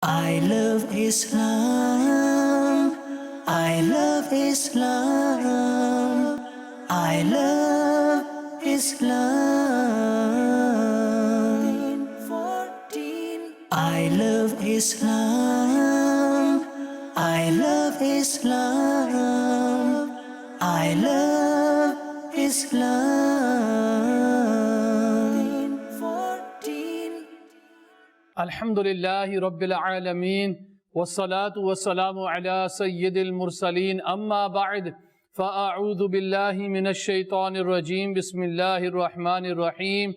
I love Islam. I love Islam. I love Islam. I love Islam. I love Islam. I love Islam. Alhamdulillahi Rabbil Alameen, wassalatu wassalamu ala Sayyidil Mursaleen, amma ba'd, fa'a'udhu billahi minash shaitanir rajim, bismillahir rahmanir rahim.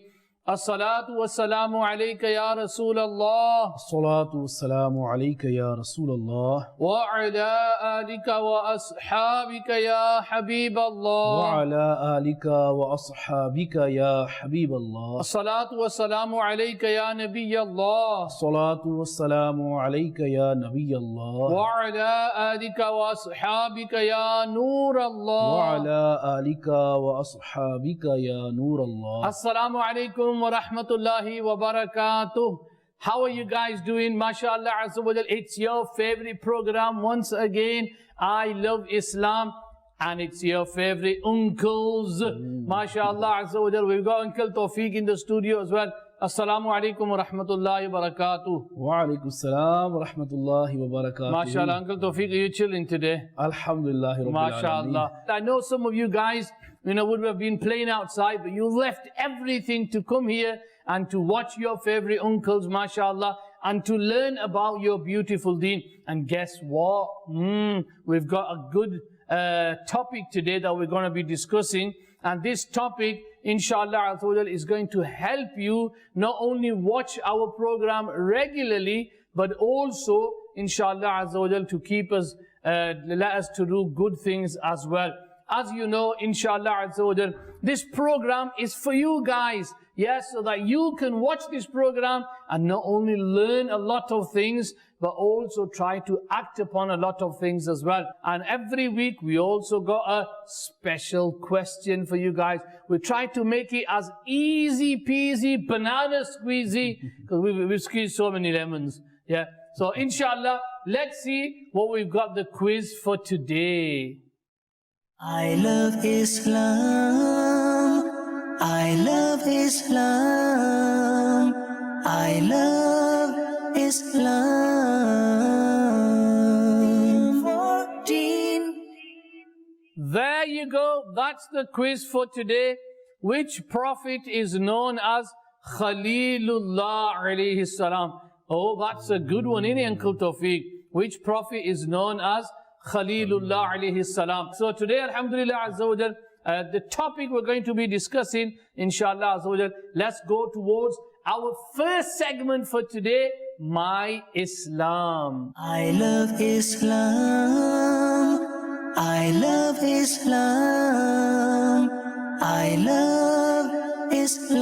As-salatu wassalamu alayka ya Rasulallah. As-salatu wassalamu alayka ya Rasulallah. Wa ala alika wa ashabika ya Habiballah. Wa ala alika wa ashabika ya Habiballah. As-salatu wassalamu alayka ya Nabiyallah. As-salatu wassalamu alayka ya Nabiyallah. Wa ala alika wa ashabika ya Nurallah. Wa ala alika wa ashabika ya Nurallah. Assalamu alaikum wa rahmatullahi wa barakatuh. How are you guys doing? MashaAllah Azza wa Jal. It's your favorite program once again. I love Islam. And it's your favorite uncles. MashaAllah Azza wa Jal. We've got Uncle Tawfiq in the studio as well. Assalamu alaikum wa rahmatullahi wa barakatuh. Wa alaikum assalam wa rahmatullahi wa barakatuh. MashaAllah, Uncle Tawfiq, are you chilling today? Alhamdulillah Rabbil MashaAllah. I know some of you guys, would have been playing outside, but you left everything to come here and to watch your favorite uncles, MashaAllah, and to learn about your beautiful deen. And guess what? We've got a good topic today that we're going to be discussing. And this topic, inshallah, is going to help you not only watch our program regularly, but also, inshallah, to keep us, let us to do good things as well. As you know, inshallah, this program is for you guys. Yes, so that you can watch this program and not only learn a lot of things, but also try to act upon a lot of things as well. And every week we also got a special question for you guys. We try to make it as easy peasy, banana squeezy, because we've squeezed so many lemons. Yeah. So inshallah, let's see what we've got the quiz for today. I love Islam. I love Islam. I love Islam. 14. There you go. That's the quiz for today. Which prophet is known as Khalilullah alayhi salam? Oh, that's a good one, isn't it, Uncle Tawfiq? Which prophet is known as Khalilullah alayhi salam? So today, alhamdulillah azza wa jal, the topic we're going to be discussing, inshallah azza wa jal, let's go towards our first segment for today, My Islam. I love Islam. I love Islam. I love Islam.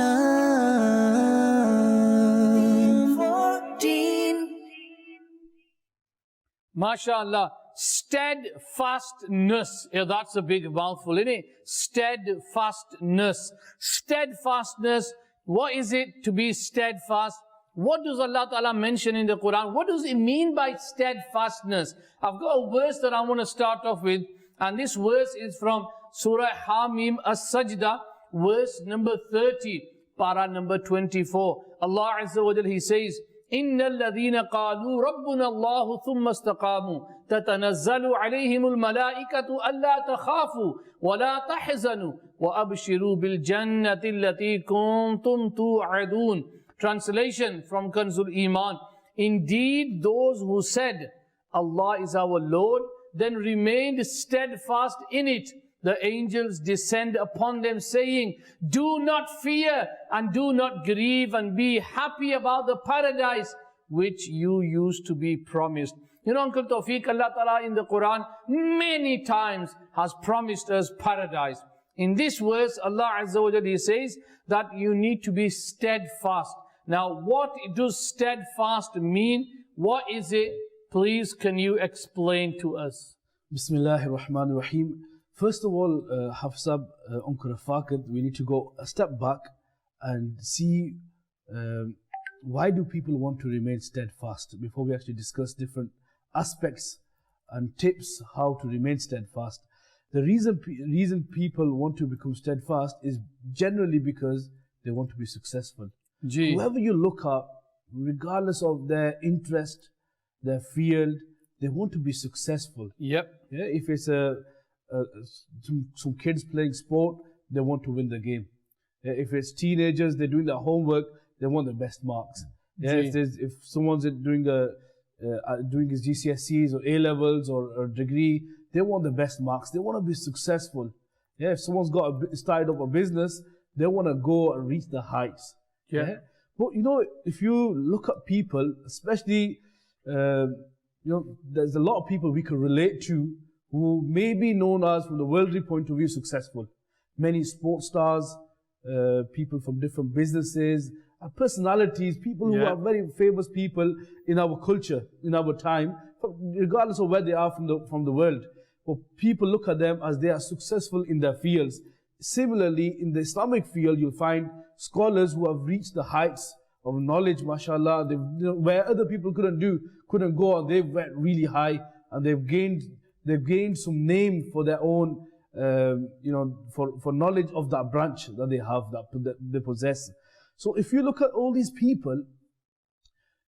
14. MashaAllah. Steadfastness. Yeah, that's a big mouthful, isn't it? Steadfastness. Steadfastness. What is it to be steadfast? What does Allah Ta'ala mention in the Quran? What does it mean by steadfastness? I've got a verse that I want to start off with. And this verse is from Surah Hamim As-Sajda, verse number 30, para number 24. Allah Azza wa Jal, He says, إن الذين قالوا ربنا الله ثم استقاموا تتنزل عليهم الملائكة ألا تخافوا ولا تحزنوا وأبشروا بالجنة التي كنتم توعدون. Translation from Kanzul Iman. Indeed, those who said, Allah is our Lord, then remained steadfast in it, the angels descend upon them saying, do not fear and do not grieve and be happy about the paradise which you used to be promised. Uncle Tawfiq, Allah Ta'ala in the Quran many times has promised us paradise. In this verse, Allah Azza wa Jalla, He says that you need to be steadfast. Now, what does steadfast mean? What is it? Please, can you explain to us? Bismillahir Rahmanir Rahim. First of all, Hafsab, Uncle Rafaqat, we need to go a step back and see why do people want to remain steadfast? Before we actually discuss different aspects and tips how to remain steadfast, the reason people want to become steadfast is generally because they want to be successful. Whoever you look at, regardless of their interest, their field, they want to be successful. Yep. Yeah, if it's some kids playing sport, they want to win the game. Yeah, if it's teenagers, they're doing their homework, they want the best marks. Yeah, if someone's doing his GCSEs or A levels or degree, they want the best marks. They want to be successful. Yeah, if someone's started up a business, they want to go and reach the heights. Yeah. But you know, if you look at people, especially, there's a lot of people we can relate to who may be known as, from the worldly point of view, successful. Many sports stars, people from different businesses, personalities, people who are very famous people in our culture, in our time, regardless of where they are from the world. But people look at them as they are successful in their fields. Similarly, in the Islamic field, you'll find scholars who have reached the heights of knowledge, mashallah, where other people couldn't go, and they've went really high, and they've gained some name for their own, for knowledge of that branch that they have, that they possess. So if you look at all these people,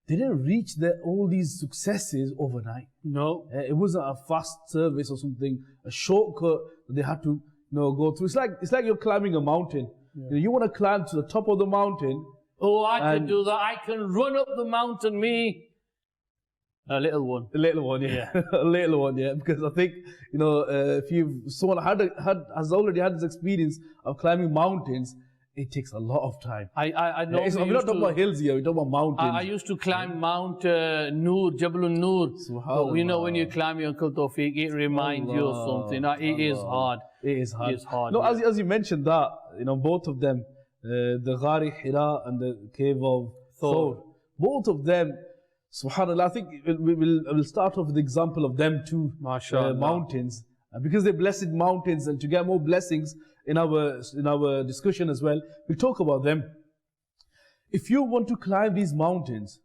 they didn't reach all these successes overnight. No. It wasn't a fast service or something, a shortcut that they had to go through. It's like you're climbing a mountain. Yeah. You want to climb to the top of the mountain. Oh, I can do that. I can run up the mountain, me. A little one. A little one, yeah. A little one, yeah. Because I think, if someone has already had this experience of climbing mountains, it takes a lot of time. I know. We're not talking about hills here, we're talking about mountains. I used to climb Mount Noor, Jabal Noor. But when you climb your Uncle Tawfiq, it reminds you of something. It is hard. It is hard. It is hard. No, as you mentioned that, both of them, the Ghari Hira and the cave of Thor, both of them, subhanAllah, I think we'll start off with the example of them two mountains. Because they're blessed mountains, and to get more blessings in our discussion as well, we'll talk about them. If you want to climb these mountains,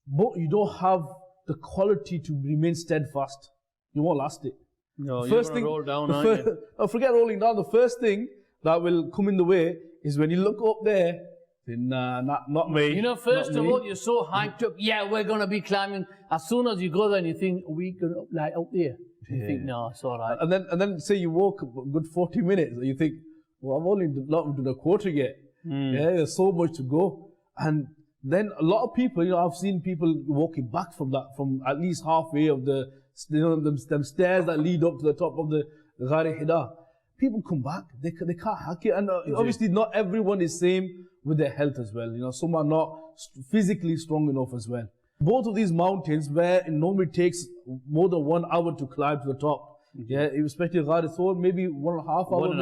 but you don't have the quality to remain steadfast, you won't last it. No, you're going to roll down, aren't you? Oh, forget rolling down. The first thing that will come in the way is when you look up there, then, nah, not me. First of all, you're so hyped up. Yeah, we're going to be climbing. As soon as you go there and you think, are we going to up there? You think, no, it's all right. And then say you walk a good 40 minutes, and you think, well, I've only not done a quarter yet. Yeah, there's so much to go. And then a lot of people, I've seen people walking back from at least halfway of the, them stairs that lead up to the top of the Ghari Hira. People come back, they can't hack it. And obviously not everyone is same with their health as well. Some are not physically strong enough as well. Both of these mountains, where it normally takes more than 1 hour to climb to the top, yeah, especially Ghari Thor, maybe 1.5 hours,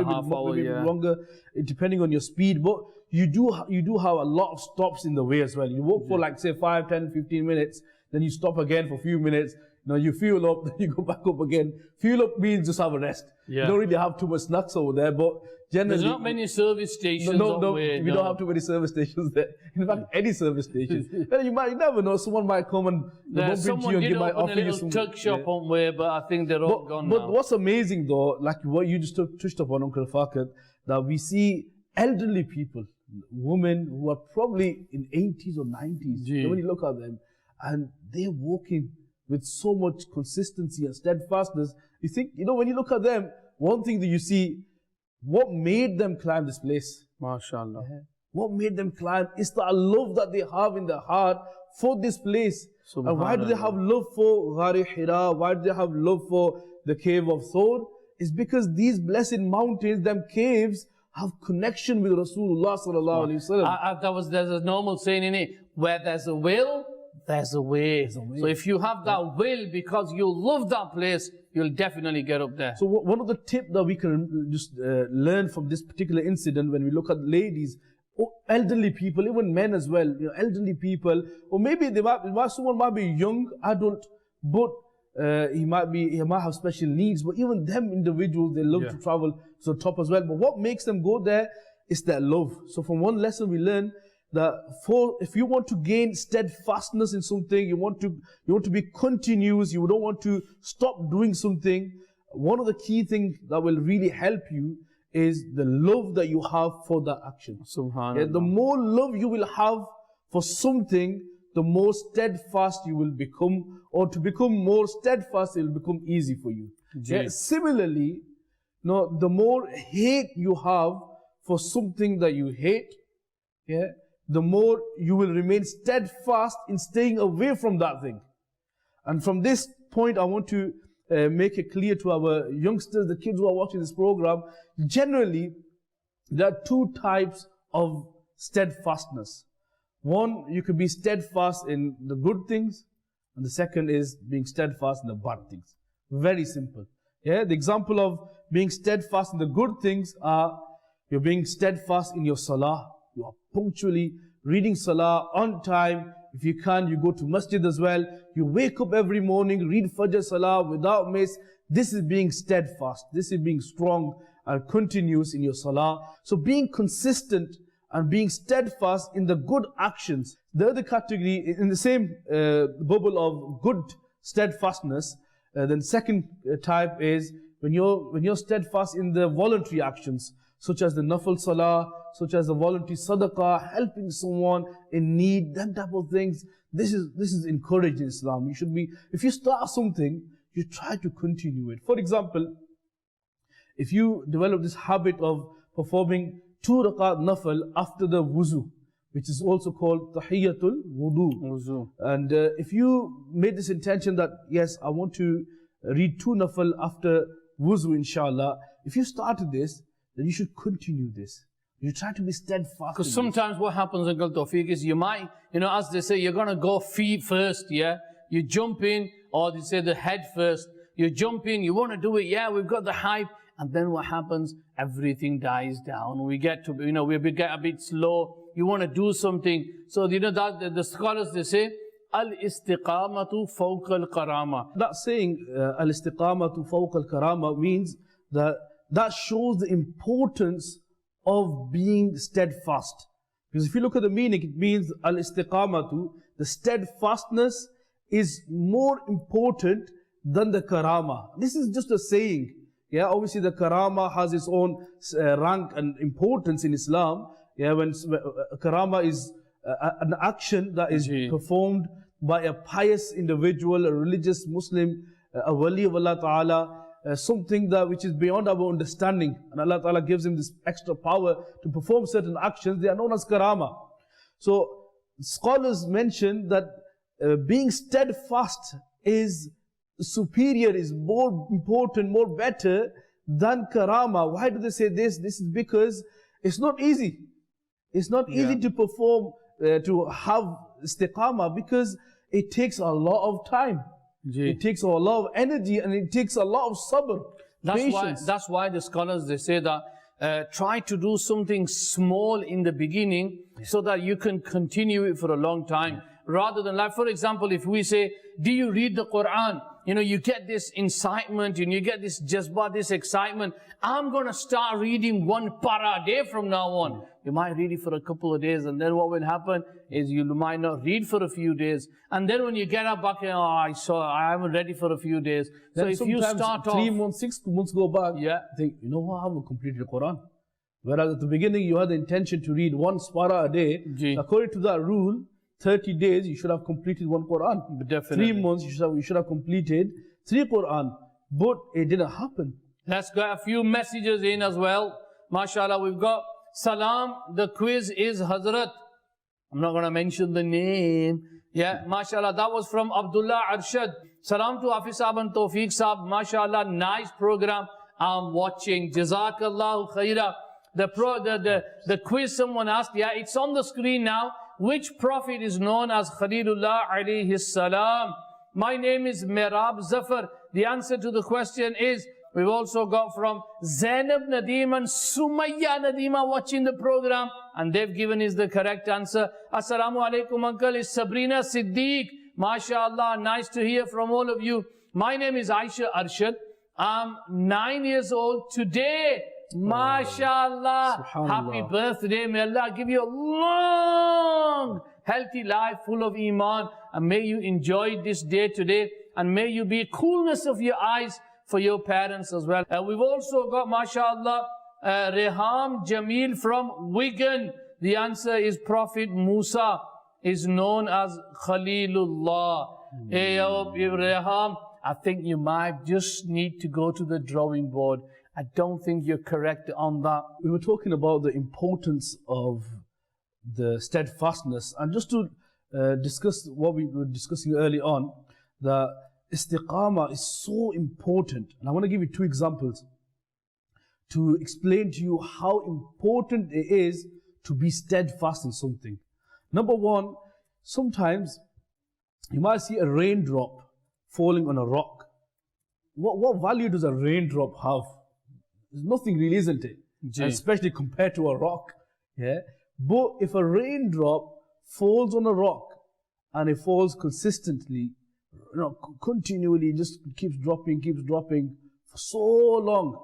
maybe longer, depending on your speed. But you do have a lot of stops in the way as well. You walk for like say 5, 10, 15 minutes, then you stop again for a few minutes. You fuel up, then you go back up again. Fuel up means just have a rest. Yeah. You don't really have too much snacks over there, but generally... There's not many service stations we don't have too many service stations there. In fact, any service stations. You never know, someone might come and bump into you and might offer you some... Someone did open a little tuck shop on where, but I think they're all gone now. But what's amazing though, like what you just touched upon, Uncle Fakat, that we see elderly people, women who are probably in 80s or 90s, when you look at them, and they're walking with so much consistency and steadfastness. You think, when you look at them, one thing that you see, what made them climb this place? MashaAllah. Yeah. What made them climb is the love that they have in their heart for this place. And why do they have love for Ghari Hira? Why do they have love for the cave of Thor? It's because these blessed mountains, them caves, have connection with Rasulullah sallallahu alaihi wasallam. There's a normal saying in it, where there's a will, there's a way. So if you have that will because you love that place, you'll definitely get up there. So one of the tips that we can just learn from this particular incident, when we look at ladies, elderly people, even men as well, elderly people, or maybe someone might be young, adult, but he might have special needs, but even them individuals, they love to travel to the top as well. But what makes them go there is their love. So from one lesson we learn, that if you want to gain steadfastness in something, you want to be continuous, you don't want to stop doing something, one of the key things that will really help you is the love that you have for that action. Subhanallah. Yeah, the more love you will have for something, the more steadfast you will become, or to become more steadfast, it will become easy for you. Yeah, similarly, the more hate you have for something that you hate, yeah, the more you will remain steadfast in staying away from that thing. And from this point, I want to make it clear to our youngsters, the kids who are watching this program, generally, there are two types of steadfastness. One, you could be steadfast in the good things, and the second is being steadfast in the bad things. Very simple. Yeah, the example of being steadfast in the good things are, you're being steadfast in your salah. You are punctually reading salah on time. If you can, you go to masjid as well. You wake up every morning, read Fajr Salah without miss. This is being steadfast. This is being strong and continuous in your salah. So being consistent and being steadfast in the good actions. The other category, in the same bubble of good steadfastness, then second type is when you're steadfast in the voluntary actions, such as the nafil salah, such as the voluntary sadaqah, helping someone in need, that type of things. This is encouraged in Islam. You should be, if you start something, you try to continue it. For example, if you develop this habit of performing 2 rakat nafil after the wuzu, which is also called tahiyyatul wudu. And if you made this intention that, yes, I want to read 2 nafil after wuzu, inshallah, if you started this, then you should continue this. You try to be steadfast. Because sometimes what happens, Uncle Tawfiq, is you might, as they say, you're going to go feet first, yeah? You jump in, or they say the head first. You jump in, you want to do it, yeah, we've got the hype. And then what happens? Everything dies down. We get to, we get a bit slow. You want to do something. So, that the scholars, they say, al-istiqamatu fawqa al-karama. That saying, al-istiqamatu fawqa al-karama, means that shows the importance of being steadfast. Because if you look at the meaning, it means al-istiqamatu, the steadfastness is more important than the karama. This is just a saying. Yeah, obviously the karama has its own rank and importance in Islam. Yeah, when karama is an action that is performed by a pious individual, a religious Muslim, a wali of Allah Ta'ala, something which is beyond our understanding, and Allah Ta'ala gives him this extra power to perform certain actions, they are known as karama. So scholars mention that being steadfast is superior, is more important, more better than karama. Why do they say this? This is because it's not easy. It's not easy to perform, to have istiqamah, because it takes a lot of time. It takes a lot of energy, and it takes a lot of sabr, patience. That's why the scholars, they say that try to do something small in the beginning so that you can continue it for a long time. Rather than, like, for example, if we say, do you read the Quran? You get this incitement and you get this jazba, this excitement. I'm going to start reading 1 para a day from now on. You might read it for a couple of days, and then what will happen is you might not read for a few days. And then when you get up back, I haven't read it for a few days. So if you start off 3 months, 6 months go back, think, what, I haven't completed the Quran. Whereas at the beginning you had the intention to read 1 para a day. According to that rule, 30 days you should have completed 1 Quran. Definitely. 3 months you should have completed 3 Quran. But it didn't happen. Let's get a few messages in as well. MashaAllah, we've got Salam. The quiz is Hazrat. I'm not going to mention the name. Yeah, MashaAllah, that was from Abdullah Arshad. Salam to Hafiz Saab and Tawfiq Saab. MashaAllah, nice program. I'm watching. Jazakallahu khaira. The quiz someone asked, it's on the screen now. Which prophet is known as Khalilullah alayhi salam? My name is Merab Zafar. The answer to the question is, we've also got from Zainab Nadeem and Sumayya Nadeema watching the program, and they've given us the correct answer. Assalamu alaikum uncle, it's Sabrina Siddiq. MashaAllah, nice to hear from all of you. My name is Aisha Arshad. I'm 9 years old today. MashaAllah. Subhanallah. Happy birthday. May Allah give you a long, healthy life full of Iman. And may you enjoy this day today. And may you be coolness of your eyes for your parents as well. We've also got, MashaAllah, Reham Jamil from Wigan. The answer is Prophet Musa is known as Khalilullah. Hey, Reham, I think you might just need to go to the drawing board. I don't think you're correct on that. We were talking about the importance of the steadfastness, and just to discuss what we were discussing early on, the istiqamah is so important. And I want to give you two examples to explain to you how important it is to be steadfast in something. Number one, sometimes you might see a raindrop falling on a rock. What value does a raindrop have? There's nothing really, isn't it? Especially compared to a rock. Yeah. But if a raindrop falls on a rock and it falls consistently, continually, just keeps dropping for so long,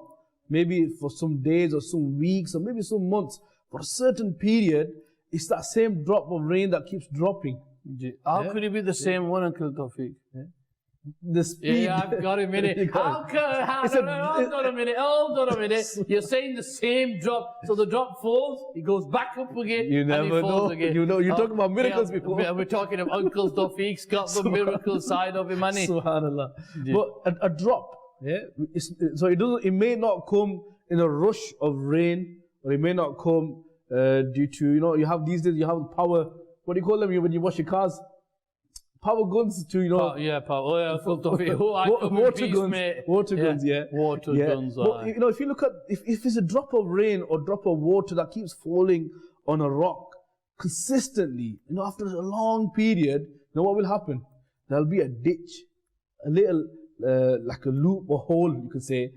maybe for some days or some weeks or maybe some months, for a certain period, it's that same drop of rain that keeps dropping. How could it be the same one, Uncle Tawfiq? The speed. Yeah, I've got a minute. Hold on a minute. You're saying the same drop. So the drop falls, it goes back up again, You never and it falls know. again. You're talking about miracles before. We're talking about Uncle Tawfiq's got the miracle side of him, money. Subhanallah. But a drop, so it may not come in a rush of rain, or it may not come due to, you have these days, you have power, what do you call them when you wash your cars? Power guns to, power. Water guns. Water guns. But, if you look at, if it's a drop of rain or drop of water that keeps falling on a rock consistently, after a long period, what will happen? There'll be a ditch, a little, like a loop or hole, you could say,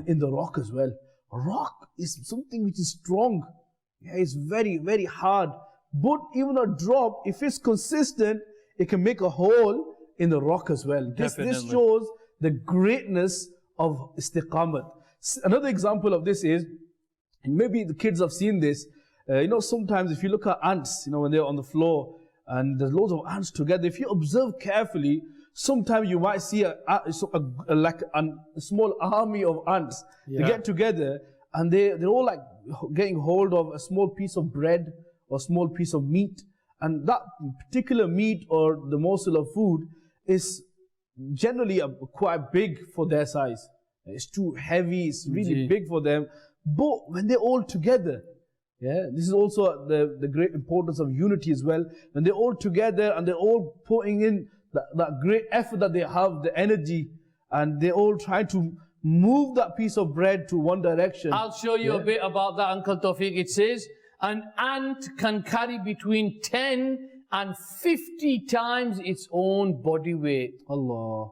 in the rock as well. A rock is something which is strong. It's very, very hard. But even a drop, if it's consistent, it can make a hole in the rock as well. This shows the greatness of istiqamat. Another example of this is, and maybe the kids have seen this, sometimes if you look at ants, when they're on the floor and there's loads of ants together, if you observe carefully, sometimes you might see a small army of ants. They get together and they're all like getting hold of a small piece of bread or a small piece of meat. And that particular meat or the morsel of food is generally quite big for their size. It's too heavy, it's really big for them. But when they're all together, this is also the great importance of unity as well. When they're all together and they're all putting in that great effort that they have, the energy, and they're all trying to move that piece of bread to one direction. I'll show you a bit about that, Uncle Tawfiq. It says, an ant can carry between 10 and 50 times its own body weight. Allah.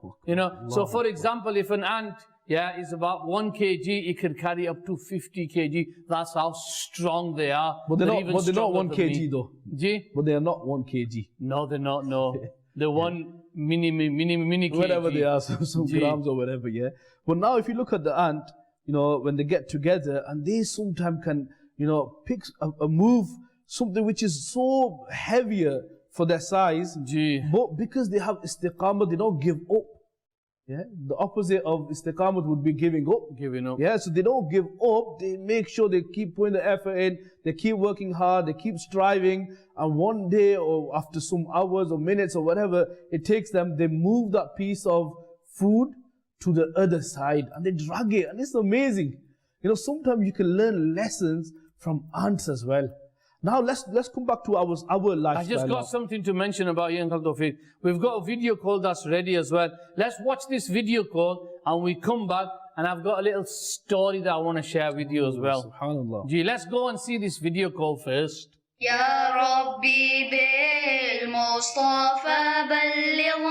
So for example, if an ant is about 1 kg, it can carry up to 50 kg. That's how strong they are. But they're not 1 kg though. But they are not 1 kg. No, they're not, no. They're one mini kg. Whatever they are, some grams or whatever, But now if you look at the ant, when they get together and they sometimes can, pick move something which is so heavier for their size, but because they have istiqamah, they don't give up. The opposite of istiqamah would be giving up. So they don't give up. They make sure they keep putting the effort in. They keep working hard. They keep striving. And one day or after some hours or minutes or whatever it takes them, they move that piece of food to the other side and they drag it. And it's amazing. Sometimes you can learn lessons from ants as well. Now let's come back to our lifestyle. I just got something to mention about you, Uncle Tawfiq. We've got a video call that's ready as well. Let's watch this video call and we come back and I've got a little story that I want to share with you as well. Subhanallah. Let's go and see this video call first. يا ربي بالمصطفى بلغ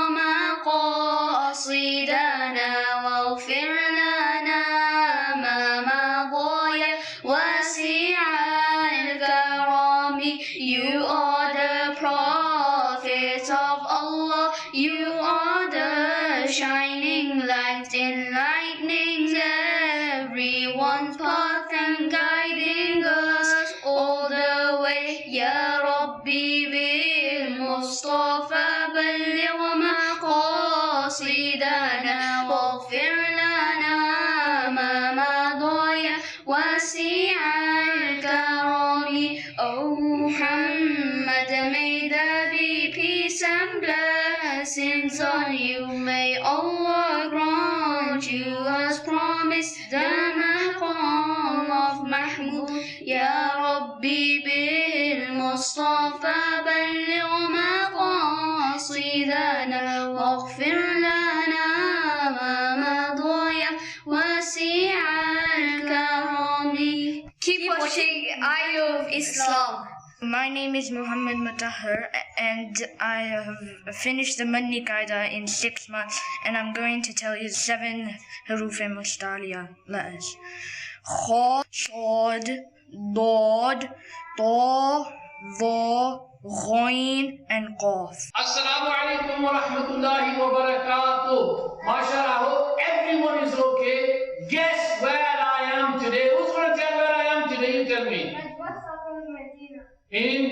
مقاصدنا واغفر لنا ما مضى واسع الكرم. You are the prophet of Allah. You are the shining light enlightening everyone's path and مقاصدنا واغفر لنا ما مضى واسع الكرم. O Muhammad, may there be peace and blessings on you. May Allah grant you as promised the maqam of Mahmud. Ya Rabbi bil Mustafa balligh maqasidana waghfir lana ma madaya wasi'a al-karami. Keep watching I Love Islam. My name is Muhammad Matahar and I have finished the Madani Qaida in 6 months, and I'm going to tell you 7 huruf mustaliya letters. Kha, Shad, Dad, Ta, Va, Ghain and Qaf. Assalamu alaikum wa rahmatullahi wa barakatuh. MashaAllah, I hope everyone is okay. Guess where I am today? Who's going to tell where I am today? You tell me. In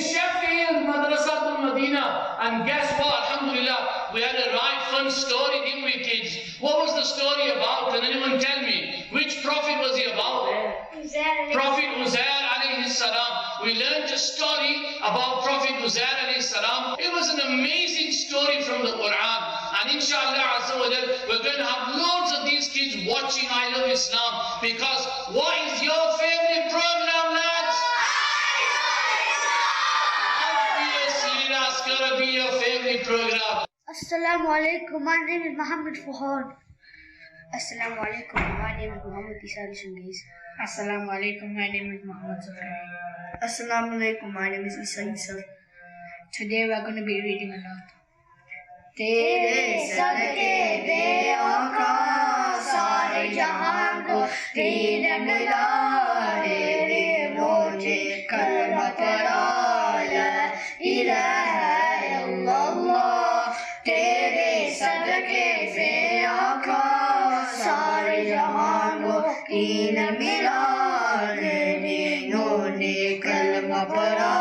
Sheffield, Madrasatul Madina. And guess what? Alhamdulillah, we had a right fun story, didn't we, kids? What was the story about? Can anyone tell me? Which prophet was he about? Prophet Uzair alayhi salam. We learned a story about Prophet Uzair alayhi salam. It was an amazing story from the Quran. And inshallah azza wa jal, we're going to have loads of these kids watching I Love Islam. Because what is your favorite program, lads? Obviously, that's going to be your favorite program. Assalamu alaikum, my name is Muhammad Fuhan. Assalamu alaikum, my name is Muhammad Isa Shungis. Assalamu alaikum, my name is Muhammad Zafar. Assalamu alaikum, my name is Isa Yusuf. Today we are going to be reading a lot. तेरे सदके दे आका सारे जहान को दीन मिला तेरे मुझे कलमा पढ़ा ला इलाहा इल्लल्लाह तेरे सदके से आका सारे जहान को दीन मिला जिन्होंने कलमा पढ़ा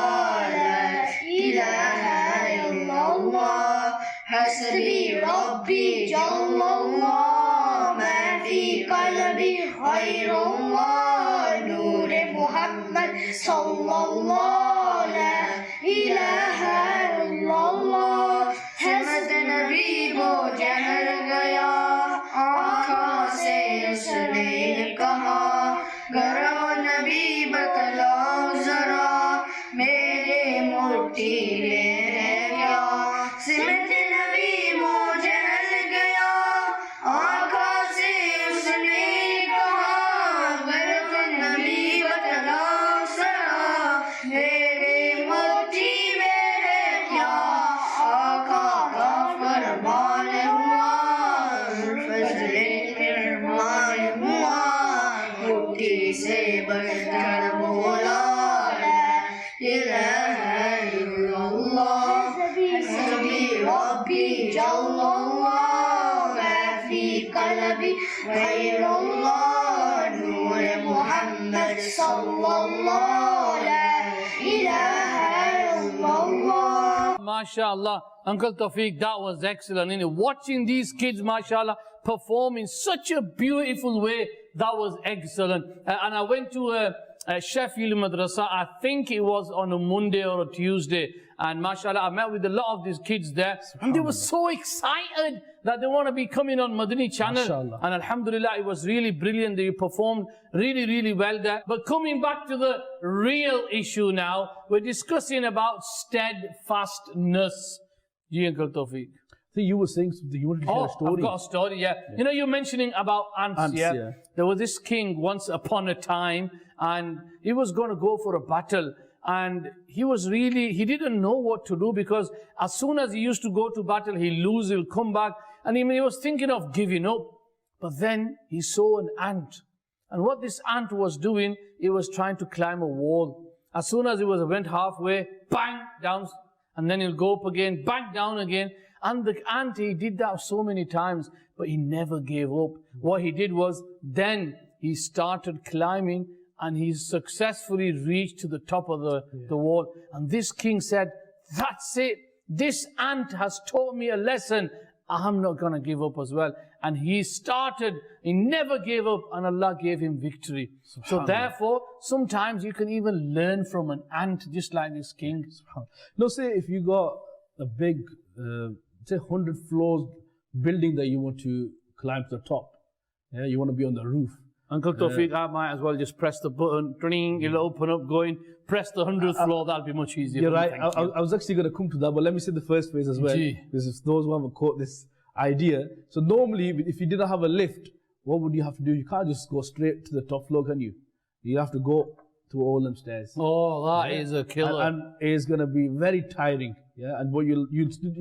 ला इलाहा इल्लल्लाह हस्बी रब्बी जल्लल्लाह मा फी क़ल्बी ग़ैरुल्लाह नूर मुहम्मद सल्लल्लाहु ला इलाहा इल्लल्लाह हसद नबी वो जहर गया आँखों से उसने कहा गरो नबी बतलाओ जरा मेरे मुट्ठी में है क्या सिमट से बढ़कर बोला इलाहा इल्लल्लाह हस्बी रब्बी जल्लल्लाह मा फी क़ल्बी ग़ैरुल्लाह नूर मुहम्मद सल्लल्लाहु ला इलाहा इल्लल्लाह. MashaAllah, Uncle Tawfiq, that was excellent. And watching these kids, MashaAllah, perform in such a beautiful way, that was excellent. And I went to a Sheffield Madrasa, I think it was on a Monday or a Tuesday. And MashaAllah, I met with a lot of these kids there. And they were so excited that they want to be coming on Madani Channel. MashaAllah. And Alhamdulillah, it was really brilliant. They performed really, really well there. But coming back to the real issue now, we're discussing about steadfastness. Ji, Uncle Tawfiq. I think you were saying something. You wanted to share a story. I've got a story, yeah. You know, you're mentioning about ants, yeah? There was this king once upon a time, and he was going to go for a battle. And he didn't know what to do, because as soon as he used to go to battle, he'll lose, he'll come back. And he was thinking of giving up. But then he saw an ant. And what this ant was doing, it was trying to climb a wall. As soon as it went halfway, bang, down. And then he'll go up again, bang, down again. And the ant, he did that so many times, but he never gave up. What he did was, then he started climbing, and he successfully reached to the top of the wall. And this king said, that's it. this ant has taught me a lesson. I'm not going to give up as well. And he started, he never gave up, and Allah gave him victory. So therefore, sometimes you can even learn from an ant, just like this king. No, say if you got a big, say 100 floors building that you want to climb to the top, yeah, you want to be on the roof. Uncle Tawfiq, I might as well just press the button, it'll open up, press the 100th floor, that'll be much easier. You're right, I was actually going to come to that, but let me say the first phrase as well. Because if those who haven't caught this idea. So normally, if you didn't have a lift, what would you have to do? You can't just go straight to the top floor, can you? You have to go to all them stairs. Oh, that is a killer. And it's going to be very tiring. Yeah, and what if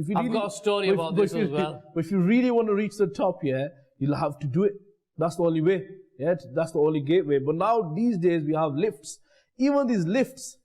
you I've got a story about this as well. But if you really want to reach the top, yeah, you'll have to do it. That's the only way. Yeah, that's the only gateway. But now these days we have lifts. Even these lifts,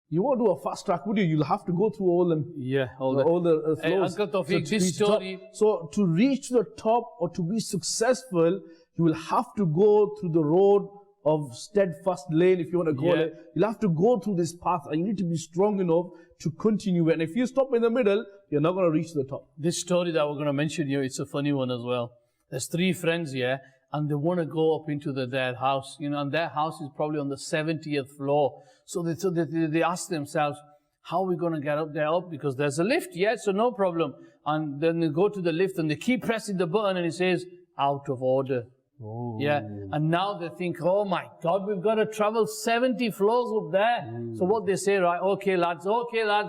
you won't do a fast track, would you? You'll have to go through all them. Yeah, all the Hey, Uncle Tawfiq, this story. So to reach the top or to be successful, you will have to go through the road of steadfast lane, if you want to call it. You'll have to go through this path, and you need to be strong enough to continue it. And if you stop in the middle, you're not going to reach the top. This story that we're going to mention here, it's a funny one as well. There's 3 friends here, and they want to go up into their house, and their house is probably on the 70th floor. So they ask themselves, how are we going to get up there? Because there's a lift, so no problem. And then they go to the lift and they keep pressing the button and it says, out of order. Oh. Yeah, and now they think, oh my God, we've got to travel 70 floors up there. So what they say, right, okay lads,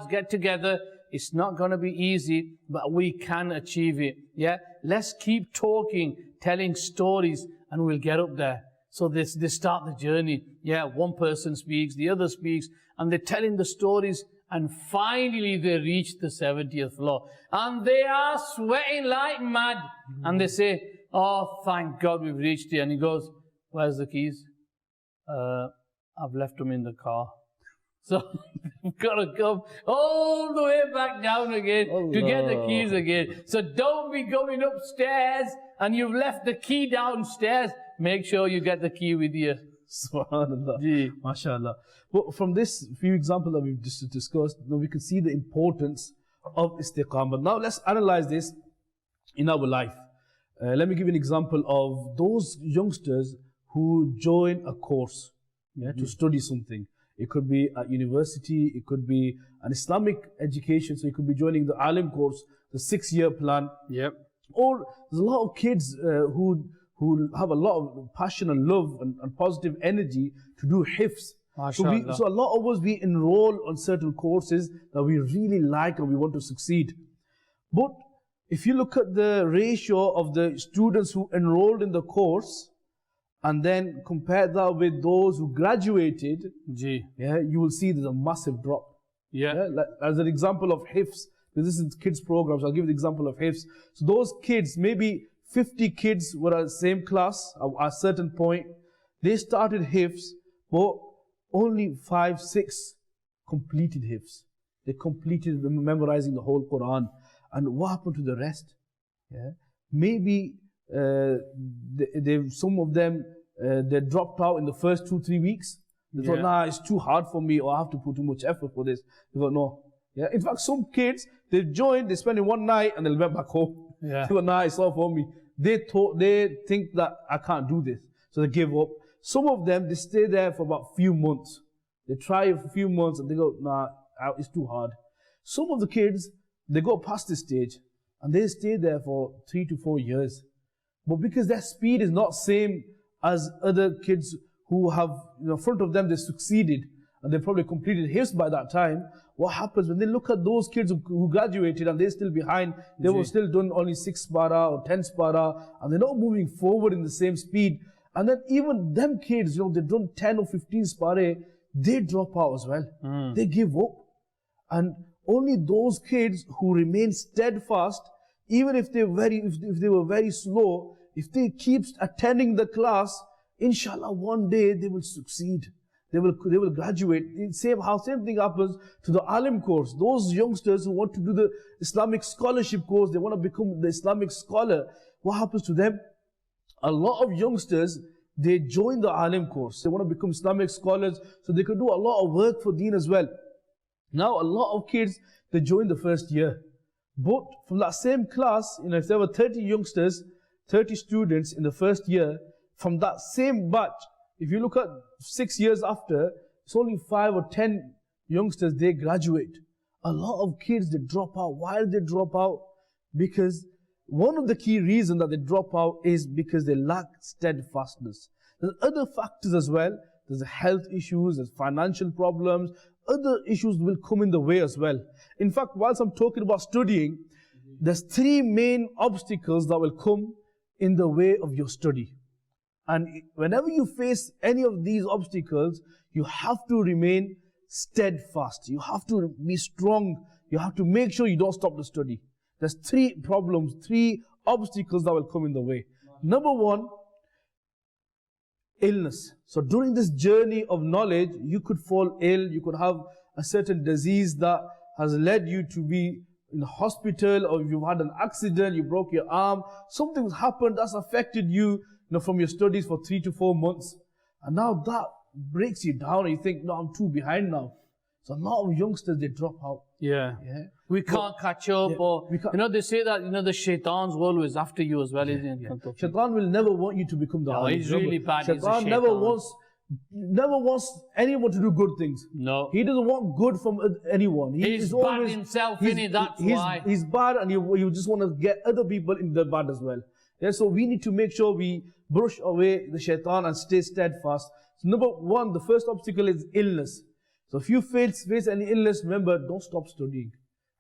get together. It's not going to be easy, but we can achieve it. Yeah, let's keep talking, telling stories, and we'll get up there. So they start the journey. Yeah, one person speaks, the other speaks, and they're telling the stories, and finally they reach the 70th floor. And they are sweating like mad. And they say, oh, thank God we've reached here. And he goes, where's the keys? I've left them in the car. So you've got to come all the way back down again to get the keys again. So don't be going upstairs and you've left the key downstairs. Make sure you get the key with you. SubhanAllah. MashaAllah. But from this few examples that we've just discussed, we can see the importance of istiqamah. Now let's analyze this in our life. Let me give you an example of those youngsters who join a course to study something. It could be at university, it could be an Islamic education, so you could be joining the Alim course, the 6-year plan. Yep. Or there's a lot of kids who have a lot of passion and love and positive energy to do hifz. So a lot of us, we enroll on certain courses that we really like and we want to succeed. But if you look at the ratio of the students who enrolled in the course, and then compare that with those who graduated, you will see there's a massive drop. Like, as an example of hifz, because this is kids programs, I'll give you the example of hifz. So those kids, maybe 50 kids were at the same class at a certain point. They started hifz, but only 5, 6 completed hifz. They completed memorizing the whole Quran. And what happened to the rest? Maybe some of them they dropped out in the first 2-3 weeks. They thought, nah, it's too hard for me, or I have to put too much effort for this. They thought, no. In fact, some kids, they joined, they spent it one night and they went back home. They thought, nah, it's not for me. They think that I can't do this, so they give up. Some of them, they stay there for about a few months. They try it for a few months and they go, nah, it's too hard. Some of the kids, they go past this stage and they stay there for 3 to 4 years. But because their speed is not same as other kids who have, in front of them, they succeeded and they probably completed hifz by that time. What happens when they look at those kids who graduated and they're still behind, they were still doing only 6 para or 10 para, and they're not moving forward in the same speed. And then even them kids, they've done 10 or 15 spare, they drop out as well. They give up. And only those kids who remain steadfast, even if they were very slow, if they keep attending the class, inshallah, one day they will succeed. They will graduate. Same thing happens to the Alim course. Those youngsters who want to do the Islamic scholarship course, they want to become the Islamic scholar. What happens to them? A lot of youngsters, they join the Alim course. They want to become Islamic scholars so they can do a lot of work for Deen as well. Now, a lot of kids, they join the first year. But from that same class, if there were 30 youngsters, 30 students in the first year, from that same batch, if you look at 6 years after, it's only 5 or 10 youngsters, they graduate. A lot of kids, they drop out. Why do they drop out? Because one of the key reasons that they drop out is because they lack steadfastness. There's other factors as well. There's health issues, there's financial problems, other issues will come in the way as well. In fact, whilst I'm talking about studying, there's 3 main obstacles that will come in the way of your study. And whenever you face any of these obstacles, you have to remain steadfast. You have to be strong. You have to make sure you don't stop the study. There's 3 problems, 3 obstacles that will come in the way. Number 1, illness. So during this journey of knowledge, you could fall ill, you could have a certain disease that has led you to be in the hospital, or if you've had an accident, you broke your arm, something's happened that's affected you, from your studies for 3 to 4 months. And now that breaks you down and you think, no, I'm too behind now. So a lot of youngsters, they drop out. Yeah. We can't catch up, or, they say that, the shaitan's always after you as well, isn't it? Shaitan will never want you to become the alim. He's really bad. Shaitan never wants anyone to do good things. No. He doesn't want good from anyone. He's bad himself, that's why. He's bad, and you just want to get other people in the bad as well. Yeah, so we need to make sure we brush away the shaitan and stay steadfast. So number 1, the first obstacle is illness. So if you face any illness, remember, don't stop studying.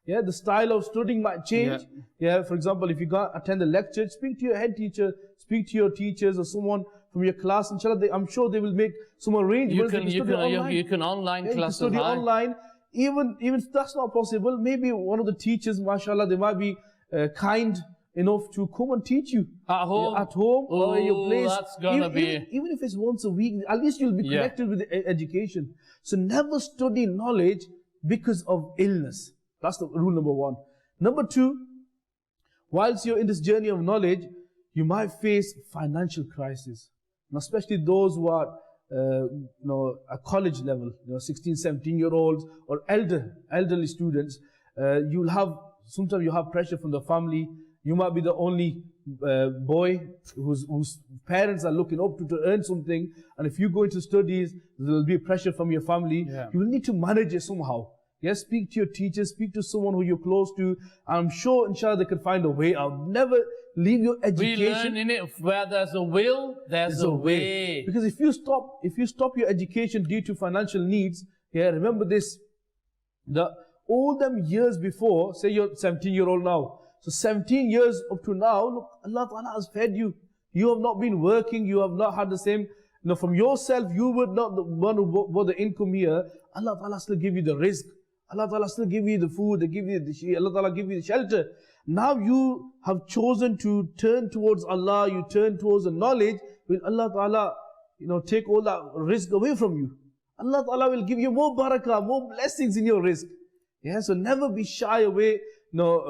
Yeah, the style of studying might change. Yeah, for example, if you can't attend the lecture, speak to your head teacher, speak to your teachers or someone from your class. Inshallah, I'm sure they will make some arrangements. You can online classes. Study online. Even if that's not possible, maybe one of the teachers, mashallah, they might be kind enough to come and teach you at home, or in your place. That's gonna be even if it's once a week, at least you'll be connected with education. So never study knowledge because of illness. That's the rule number 1. Number 2, whilst you're in this journey of knowledge, you might face financial crisis, and especially those who are at college level, 16, 17-year-olds or elderly students. Sometimes you have pressure from the family. You might be the only boy whose parents are looking up to earn something, and if you go into studies, there will be pressure from your family. You will need to manage it somehow. Yes, speak to your teachers, speak to someone who you're close to. I'm sure, inshallah, they can find a way out. Never leave your education. We learn in it, where there's a will, there's a way. Because if you stop your education due to financial needs, remember this, all them years before, say you're 17-year-old now, so 17 years up to now, look, Allah Ta'ala has fed you. You have not been working, you have not had the same, from yourself, you were not the one who brought the income here. Allah Ta'ala still give you the rizq. Allah Ta'ala still give you the food, Allah Ta'ala give you the shelter. Now you have chosen to turn towards Allah, you turn towards the knowledge, will Allah Ta'ala, take all that rizq away from you. Allah Ta'ala will give you more barakah, more blessings in your rizq. Yeah, so never be shy away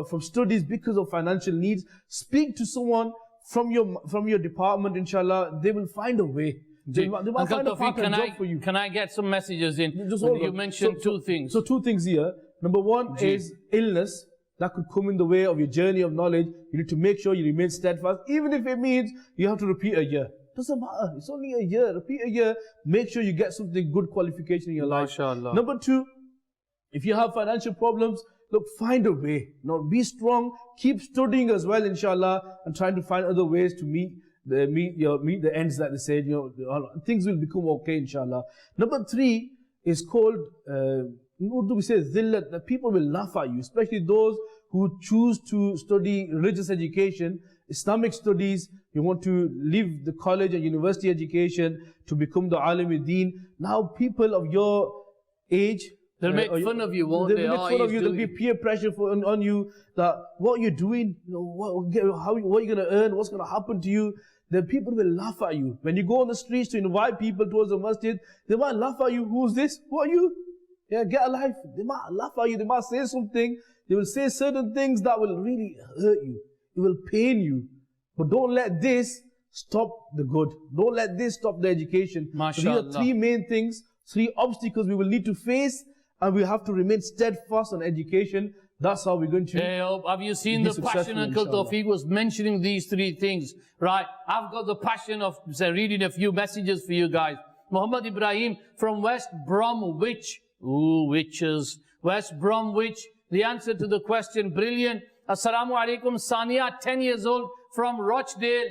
from studies because of financial needs. Speak to someone from your department, inshallah. They will find a way. They might find a part-time job for you. Can I get some messages in? You mentioned 2 things. So 2 things here. Number 1 is illness that could come in the way of your journey of knowledge. You need to make sure you remain steadfast, even if it means you have to repeat a year. Doesn't matter. It's only a year. Repeat a year. Make sure you get something good qualification in your life. MashaAllah. Number 2, if you have financial problems, look, find a way. Be strong. Keep studying as well, inshallah, and trying to find other ways to meet the ends that they said. Things will become okay, inshallah. Number 3 is called, in Urdu we say zillat, that people will laugh at you, especially those who choose to study religious education, Islamic studies. You want to leave the college and university education to become the alim-e-deen. Now people of your age, they'll make fun of you, won't they? They'll make fun of you. There'll be peer pressure on you that what you're doing, what are you going to earn, what's going to happen to you. Then people will laugh at you. When you go on the streets to invite people towards the masjid, they might laugh at you. Who's this? Who are you? Yeah, get a life. They might laugh at you. They might say something. They will say certain things that will really hurt you. It will pain you. But don't let this stop the good. Don't let this stop the education. So these are 3 main things, 3 obstacles we will need to face and we have to remain steadfast on education. That's how we're going to Have you seen be the passion successful, Uncle inshallah. Tawfiq was mentioning these three things, right? I've got the passion of reading a few messages for you guys. Muhammad Ibrahim from West Bromwich. Ooh, witches. West Bromwich. The answer to the question, brilliant. Assalamu alaikum. Sania, 10 years old, from Rochdale.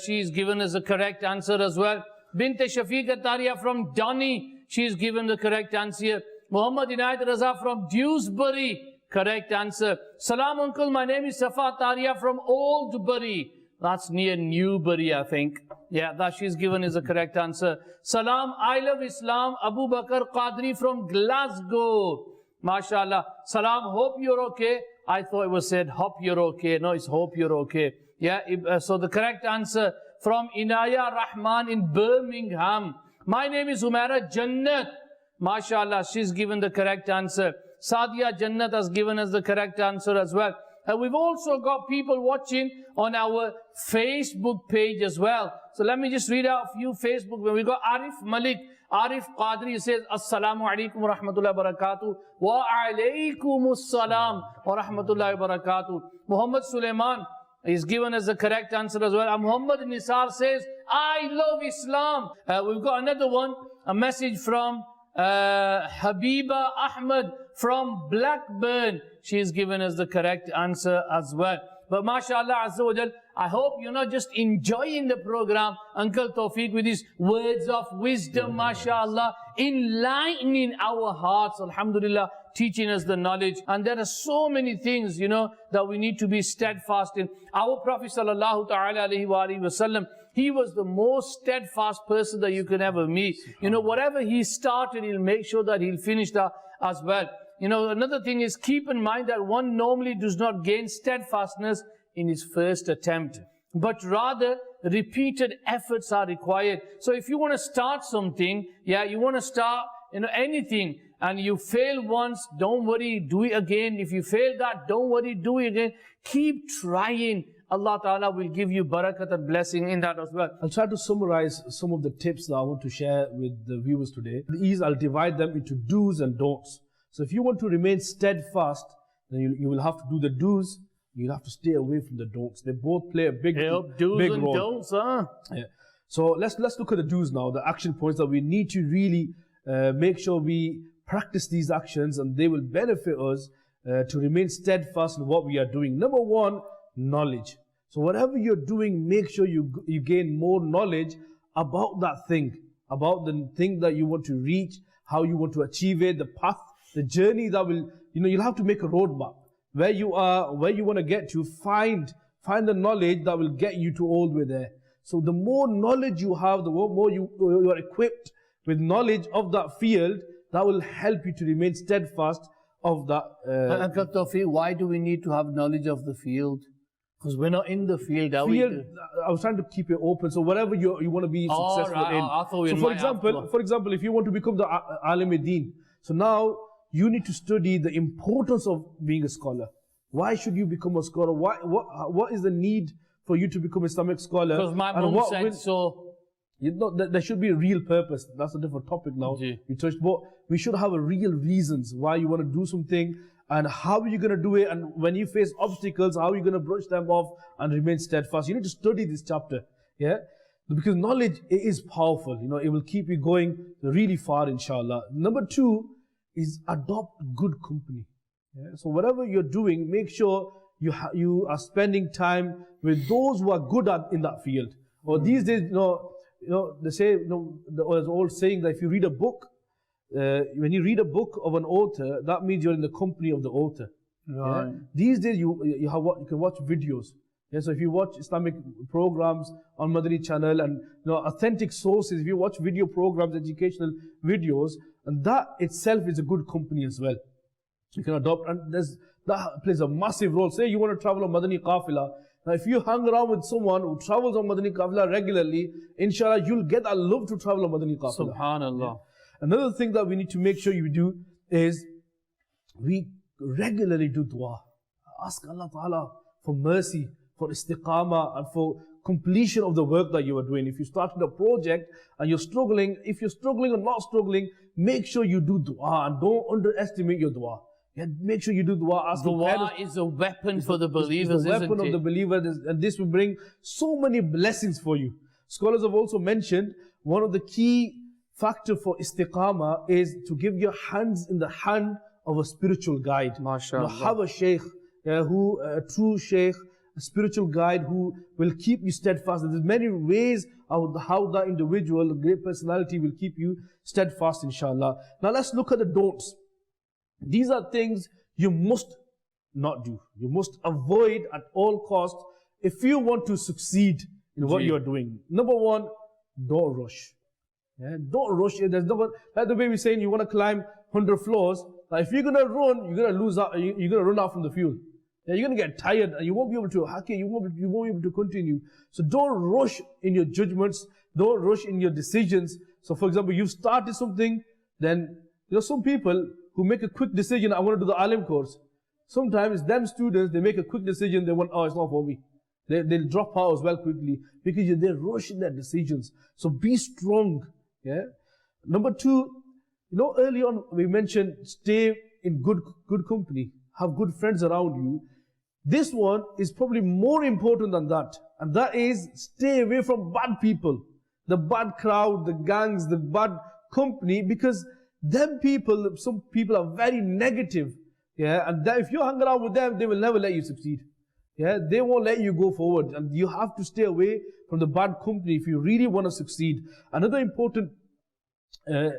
She's given us the correct answer as well. Binte Shafiqa Taria from Donny. She's given the correct answer. Muhammad Inayat Raza from Dewsbury. Correct answer. Salam uncle, my name is Safa Taria from Oldbury. That's near Newbury, I think. Yeah, that she's given is the correct answer. Salam, I love Islam. Abu Bakr Qadri from Glasgow. MashaAllah. Salam, hope you're okay. I thought it was said, hope you're okay. No, it's hope you're okay. Yeah, so the correct answer from Inaya Rahman in Birmingham. My name is Umaira Jannat. MashaAllah, she's given the correct answer. Sadia Jannat has given us the correct answer as well. And we've also got people watching on our Facebook page as well. So let me just read out a few Facebook. We've got Arif Malik. Arif Qadri says, Assalamu alaikum wa rahmatullahi wa barakatuh. Wa alaikum assalam wa rahmatullahi wa barakatuh. Muhammad Sulaiman is given us the correct answer as well. And Muhammad Nisar says, I love Islam. We've got another one, a message from Habiba Ahmed from Blackburn. She's given us the correct answer as well. But mashallah azza wa jal, I hope you're not just enjoying the program, Uncle Tawfiq, with his words of wisdom, mashallah, enlightening our hearts, alhamdulillah, teaching us the knowledge. And there are so many things, that we need to be steadfast in. Our Prophet sallallahu ta'ala alayhi wa alihi wa sallam, he was the most steadfast person that you can ever meet. Whatever he started, he'll make sure that he'll finish that as well. Another thing is, keep in mind that one normally does not gain steadfastness in his first attempt, but rather repeated efforts are required. So if you want to start something, you want to start, anything, and you fail once, don't worry, do it again. If you fail that, don't worry, do it again. Keep trying. Allah Ta'ala will give you barakat and blessing in that as well. I'll try to summarize some of the tips that I want to share with the viewers today. These, I'll divide them into do's and don'ts. So if you want to remain steadfast, then you will have to do the do's. You'll have to stay away from the don'ts. They both play a big role. Do's and don'ts, huh? Yeah. So let's look at the do's now, the action points that we need to really make sure we practice these actions, and they will benefit us to remain steadfast in what we are doing. Number one, knowledge. So whatever you're doing, make sure you gain more knowledge about that thing, about the thing that you want to reach, how you want to achieve it, the path, the journey that will, you'll have to make a roadmap. Where you are, where you want to get to, find the knowledge that will get you to all the way there. So the more knowledge you have, the more you are equipped with knowledge of that field, that will help you to remain steadfast of that. Uncle Tawfiq, why do we need to have knowledge of the field? Because we're not in the field, are we? I was trying to keep it open. So whatever you want to be successful in. I thought we so for example, if you want to become the Alim-e-Deen, so now you need to study the importance of being a scholar. Why should you become a scholar? What is the need for you to become an Islamic scholar? Because my mom said so. There should be a real purpose. That's a different topic now. We touched, but we should have a real reasons why you want to do something, and how are you going to do it, and when you face obstacles, how are you going to brush them off and remain steadfast. You need to study this chapter, because knowledge is powerful. It will keep you going really far, inshallah. Number two is adopt good company. So whatever you're doing, make sure you are spending time with those who are good in that field. Or these days, they say, there's an old saying that if you read a book, when you read a book of an author, that means you're in the company of the author. Right. These days, you can watch videos. So if you watch Islamic programs on Madani Channel and authentic sources, if you watch video programs, educational videos, and that itself is a good company as well. You can adopt, and that plays a massive role. Say you want to travel on Madani Qafila. Now if you hang around with someone who travels on Madani Qafila regularly, inshallah you'll get that love to travel on Madani Qafila. Subhanallah. Another thing that we need to make sure you do is we regularly do dua. Ask Allah Ta'ala for mercy, for istiqamah, and for completion of the work that you are doing. If you started a project and you're struggling, if you're struggling or not struggling, make sure you do dua and don't underestimate your dua. Yeah, make sure you do dua. Ask Dua is a weapon for the believers, it's the weapon isn't of the it? believer, and this will bring so many blessings for you. Scholars have also mentioned one of the key factor for istiqamah is to give your hands in the hand of a spiritual guide. MashaAllah. Have a sheikh, a true sheikh, a spiritual guide who will keep you steadfast. There's many ways of how that individual, a great personality, will keep you steadfast, inshallah. Now let's look at the don'ts. These are things you must not do. You must avoid at all costs if you want to succeed in what you're doing. Number one, don't rush. Yeah, don't rush it. There's no, like the way we're saying you want to climb 100 floors. Like if you're going to run, you're going to lose out, you're going to run out from the fuel. Yeah, you're going to get tired and you won't be able to hack it, you won't be able to continue. So don't rush in your judgments, don't rush in your decisions. So for example, you've started something, then some people who make a quick decision, I want to do the alim course. Sometimes them students, they make a quick decision, they want, oh, it's not for me. They'll drop out as well quickly because they're rushing their decisions. So be strong. Yeah. Number two, early on we mentioned stay in good company, have good friends around you. This one is probably more important than that, and that is stay away from bad people, the bad crowd, the gangs, the bad company, because some people are very negative. Yeah, and if you hang around with them, they will never let you succeed. Yeah, they won't let you go forward, and you have to stay away from the bad company if you really want to succeed. Another important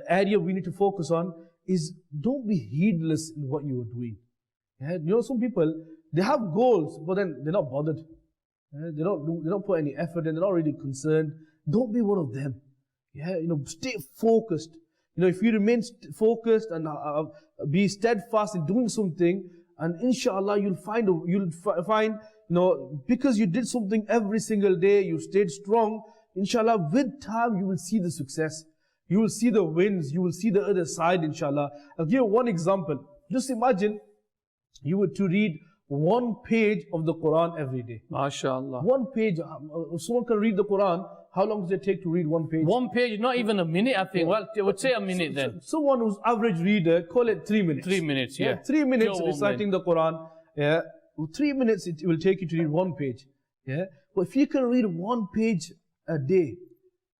area we need to focus on is don't be heedless in what you are doing. Yeah, some people, they have goals, but then they're not bothered. Yeah, they don't put any effort in, they're not really concerned. Don't be one of them. Yeah, stay focused. If you remain focused and be steadfast in doing something, and inshallah you'll find, because you did something every single day, you stayed strong, inshallah with time you will see the success. You will see the wins, you will see the other side, inshallah. I'll give you one example. Just imagine you were to read one page of the Quran every day. MashaAllah. One page. Someone can read the Quran. How long does it take to read one page? One page, not even a minute, I think. Well, I would say a minute then. Someone who's average reader, call it 3 minutes. 3 minutes, yeah. 3 minutes Pure reciting the Quran. Yeah. 3 minutes it will take you to read one page. Yeah. But if you can read one page a day,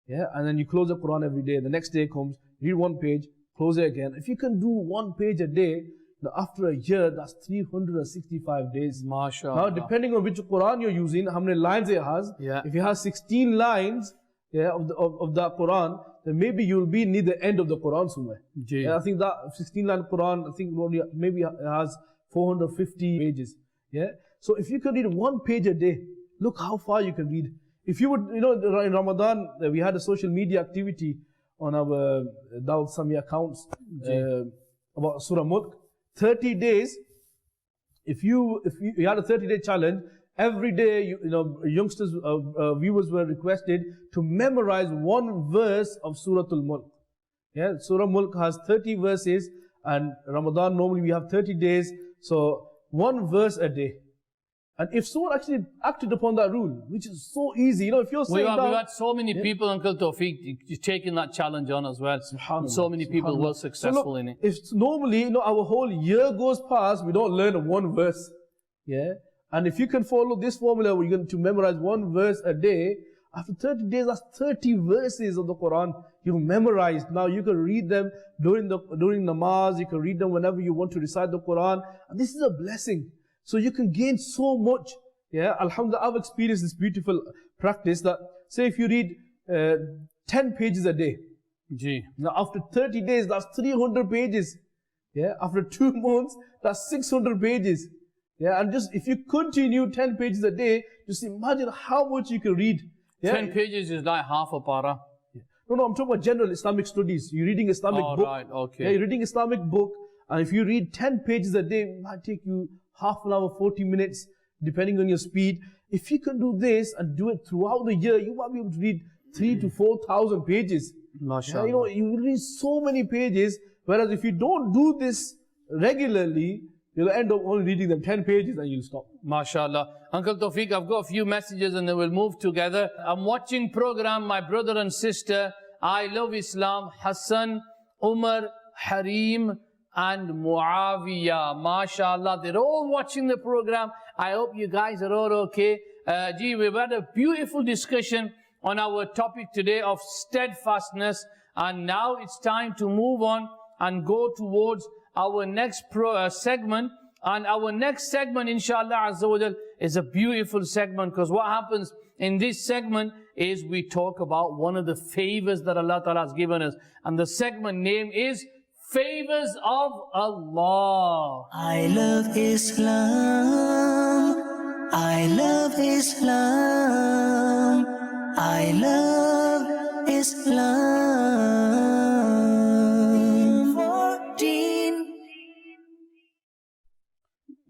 yeah, and then you close the Quran every day, the next day comes, read one page, close it again. If you can do one page a day, now after a year, that's 365 days. MashaAllah. Now, depending on which Quran you're using, how many lines it has, if it has 16 lines of that Quran, then maybe you'll be near the end of the Quran somewhere. Yeah, I think that 16-line Quran, I think maybe it has 450 pages. Yeah. So if you can read one page a day, look how far you can read. If you would, in Ramadan, we had a social media activity on our Dawud Sami accounts about Surah Mulk. 30 days, if you had a 30-day challenge, every day, youngsters, viewers were requested to memorize one verse of Surah Al-Mulk. Yeah, Surah Mulk has 30 verses, and Ramadan normally we have 30 days, so one verse a day. And if someone actually acted upon that rule, which is so easy, if you're saying we've had so many people, Uncle Tawfiq, taking that challenge on as well. So many people were successful in it. If normally, our whole year goes past, we don't learn one verse. Yeah. And if you can follow this formula, where you're going to memorize one verse a day, after 30 days, that's 30 verses of the Quran you've memorized. Now you can read them during namaz, you can read them whenever you want to recite the Quran. And this is a blessing. So you can gain so much. Yeah, Alhamdulillah, I've experienced this beautiful practice that, say if you read 10 pages a day. Now after 30 days, that's 300 pages. Yeah, after 2 months, that's 600 pages. Yeah, and just if you continue 10 pages a day, just imagine how much you can read. Yeah? 10 pages is like half a para. Yeah. No, I'm talking about general Islamic studies. You're reading Islamic book. Right, okay. Yeah, you're reading Islamic book, and if you read 10 pages a day, it might take you half an hour, 40 minutes, depending on your speed. If you can do this and do it throughout the year, you might be able to read 3,000 to 4,000 pages. MashaAllah. You read so many pages, whereas if you don't do this regularly, You'll end up only reading them 10 pages and you'll stop. MashaAllah. Uncle Tawfiq, I've got a few messages and then we'll move together. I'm watching program, my brother and sister, I Love Islam, Hassan, Umar, Harim and Muawiyah. MashaAllah, they're all watching the program. I hope you guys are all okay. We've had a beautiful discussion on our topic today of steadfastness. And now it's time to move on and go towards our next segment. And our next segment, inshallah Azza wa Jal, is a beautiful segment, because what happens in this segment is we talk about one of the favors that Allah Ta'ala has given us. And the segment name is Favors of Allah. I love Islam. I love Islam. I love Islam. 14.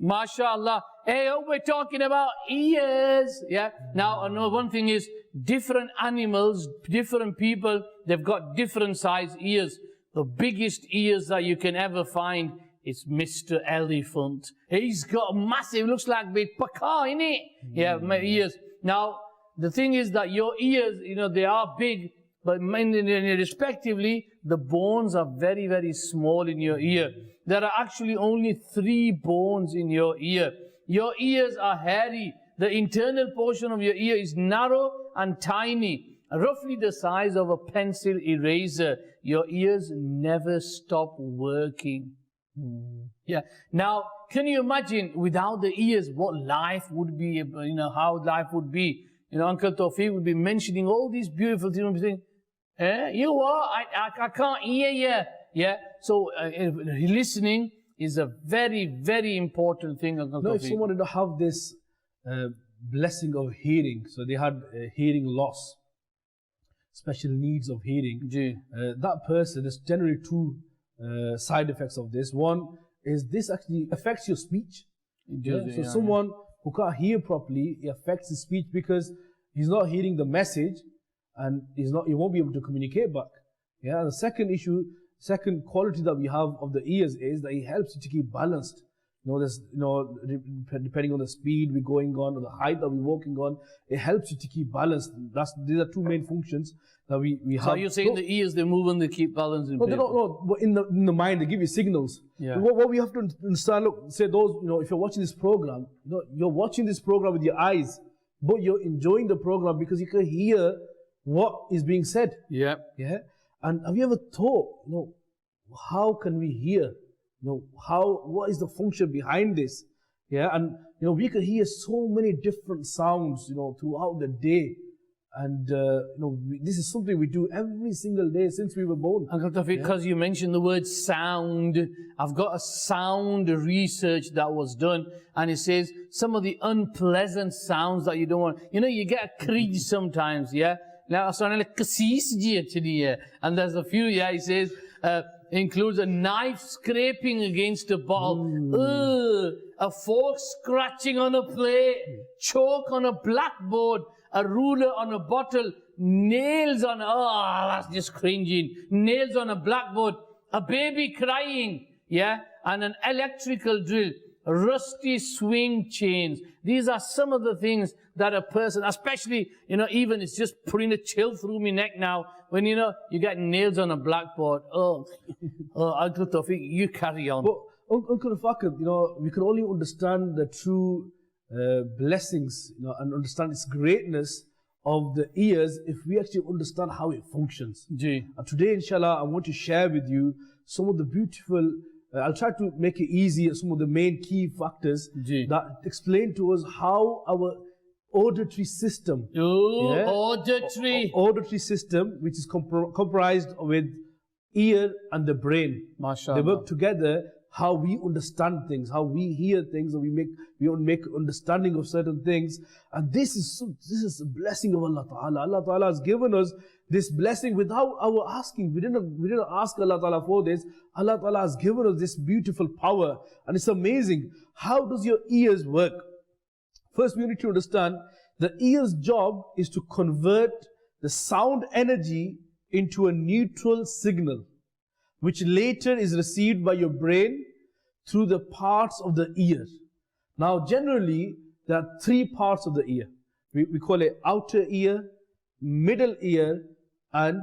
MashaAllah. Hey, we're talking about ears. Yeah. Now, I know one thing is different animals, different people, they've got different size ears. The biggest ears that you can ever find is Mr. Elephant. He's got a massive, looks like big paka, innit? Yeah, my ears. Now, the thing is that your ears, you know, they are big, but respectively, the bones are very, very small in your ear. There are actually only 3 bones in your ear. Your ears are hairy. The internal portion of your ear is narrow and tiny, roughly the size of a pencil eraser. Your ears never stop working. Yeah. Now, can you imagine without the ears what life would be, you know, how life would be? You know, Uncle Tawfiq would be mentioning all these beautiful things and be saying, you what? I can't hear you. Yeah. So, listening is a very, very important thing, Uncle Tawfiq. If someone did not have this blessing of hearing, so they had hearing loss, special needs of hearing, that person, there's generally 2 side effects of this. One is this actually affects your speech. So someone who can't hear properly, it affects his speech because he's not hearing the message and he won't be able to communicate back. Yeah. The second quality that we have of the ears is that it helps you to keep balanced. Depending on the speed we're going on or the height that we're walking on, it helps you to keep balanced. These are 2 main functions that we have. So you're saying the ears, they move and they keep balance in No, they don't. No, but in the mind, they give you signals. Yeah. What we have to understand, look, say those, if you're watching this program, you're watching this program with your eyes, but you're enjoying the program because you can hear what is being said. Yeah. Yeah. And have you ever thought, how can we hear? What is the function behind this? Yeah, and we can hear so many different sounds, throughout the day. And this is something we do every single day since we were born. Uncle Tawfiq, because you mentioned the word sound, I've got a sound research that was done, and it says some of the unpleasant sounds that you don't want. You get a cringe sometimes, yeah? Now, and there's a few, yeah, it says, includes a knife scraping against a bottle, a fork scratching on a plate, chalk on a blackboard, a ruler on a bottle, nails on, that's just cringing, nails on a blackboard, a baby crying, yeah, and an electrical drill, rusty swing chains. These are some of the things that a person, especially, even it's just putting a chill through my neck now, when you get nails on a blackboard. Uncle Tawfiq, you carry on. But Uncle Fakir, we can only understand the true blessings, and understand its greatness of the ears if we actually understand how it functions. And today, inshallah, I want to share with you some of the beautiful, I'll try to make it easy, some of the main key factors that explain to us how our auditory system, auditory system, which is comprised with ear and the brain. MashaAllah. They work together, how we understand things, how we hear things, and we make understanding of certain things. And this is a blessing of Allah Ta'ala. Allah Ta'ala has given us this blessing without our asking. We didn't ask Allah Ta'ala for this. Allah Ta'ala has given us this beautiful power. And it's amazing. How does your ears work? First, we need to understand the ear's job is to convert the sound energy into a neutral signal, which later is received by your brain through the parts of the ear. Now, generally, there are three parts of the ear. We call it outer ear, middle ear, and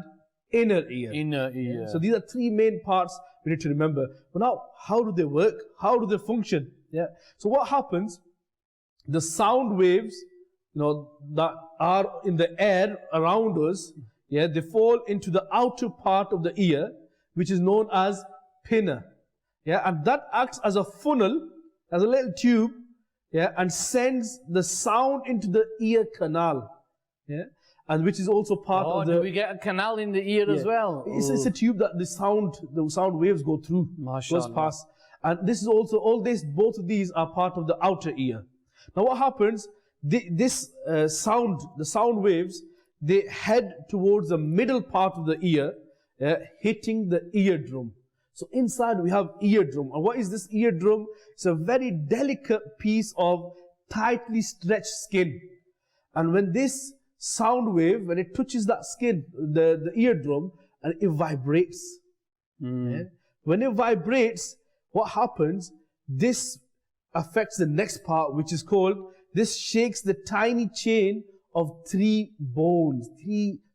inner ear. Inner ear. So these are three main parts we need to remember. But now, how do they work? How do they function? Yeah. So what happens? The sound waves, that are in the air around us, they fall into the outer part of the ear, which is known as pinna. And that acts as a funnel, as a little tube, and sends the sound into the ear canal. And which is also part of the... do we get a canal in the ear as well? It's a tube that the sound waves go through, goes past. And this is also, both of these are part of the outer ear. Now what happens, the sound waves, they head towards the middle part of the ear, hitting the eardrum. So inside we have eardrum. And what is this eardrum? It's a very delicate piece of tightly stretched skin. And when this sound wave, when it touches that skin, the eardrum, and it vibrates. When it vibrates, what happens? This affects the next part, which is called, this shakes the tiny chain of three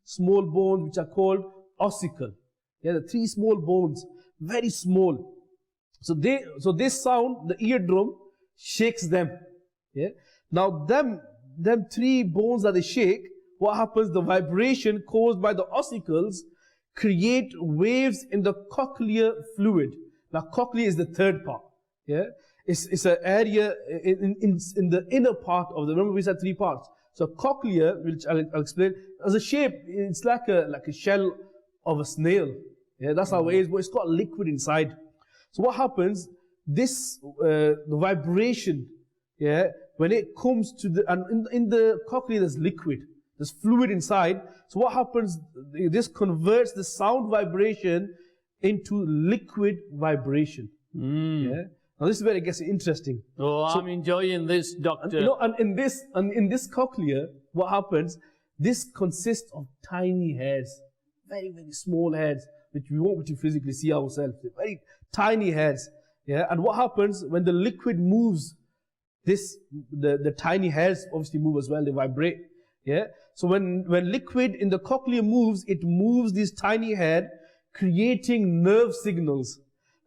small bones, which are called ossicle. The three small bones, very small. So this sound, the eardrum, shakes them. Now them three bones that they shake, what happens? The vibration caused by the ossicles create waves in the cochlear fluid. Now cochlea is the third part. It's an area in the inner part of the, remember we said three parts. So cochlea, which I'll explain, as a shape, it's like a shell of a snail. That's how it is, but it's got liquid inside. So what happens? This the vibration, when it comes to the, and in the cochlea there's liquid, there's fluid inside. So what happens? This converts the sound vibration into liquid vibration. Now this is where it gets interesting. So, I'm enjoying this, Doctor. And in this cochlea, what happens? This consists of tiny hairs, very, very small hairs, which we won't be able to physically see ourselves. They're very tiny hairs. And what happens when the liquid moves? The tiny hairs obviously move as well. They vibrate. So when liquid in the cochlea moves, it moves these tiny hairs, creating nerve signals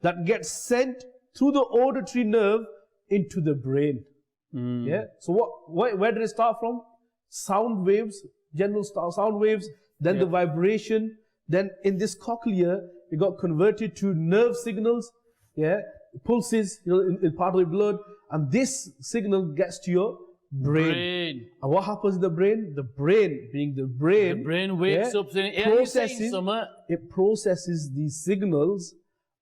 that get sent through the auditory nerve into the brain. So where did it start from? Sound waves, general sound waves, then the vibration, then in this cochlea, it got converted to nerve signals, pulses, in part of the blood, and this signal gets to your brain. And what happens in the brain? The brain, being the brain wakes up saying, it processes these signals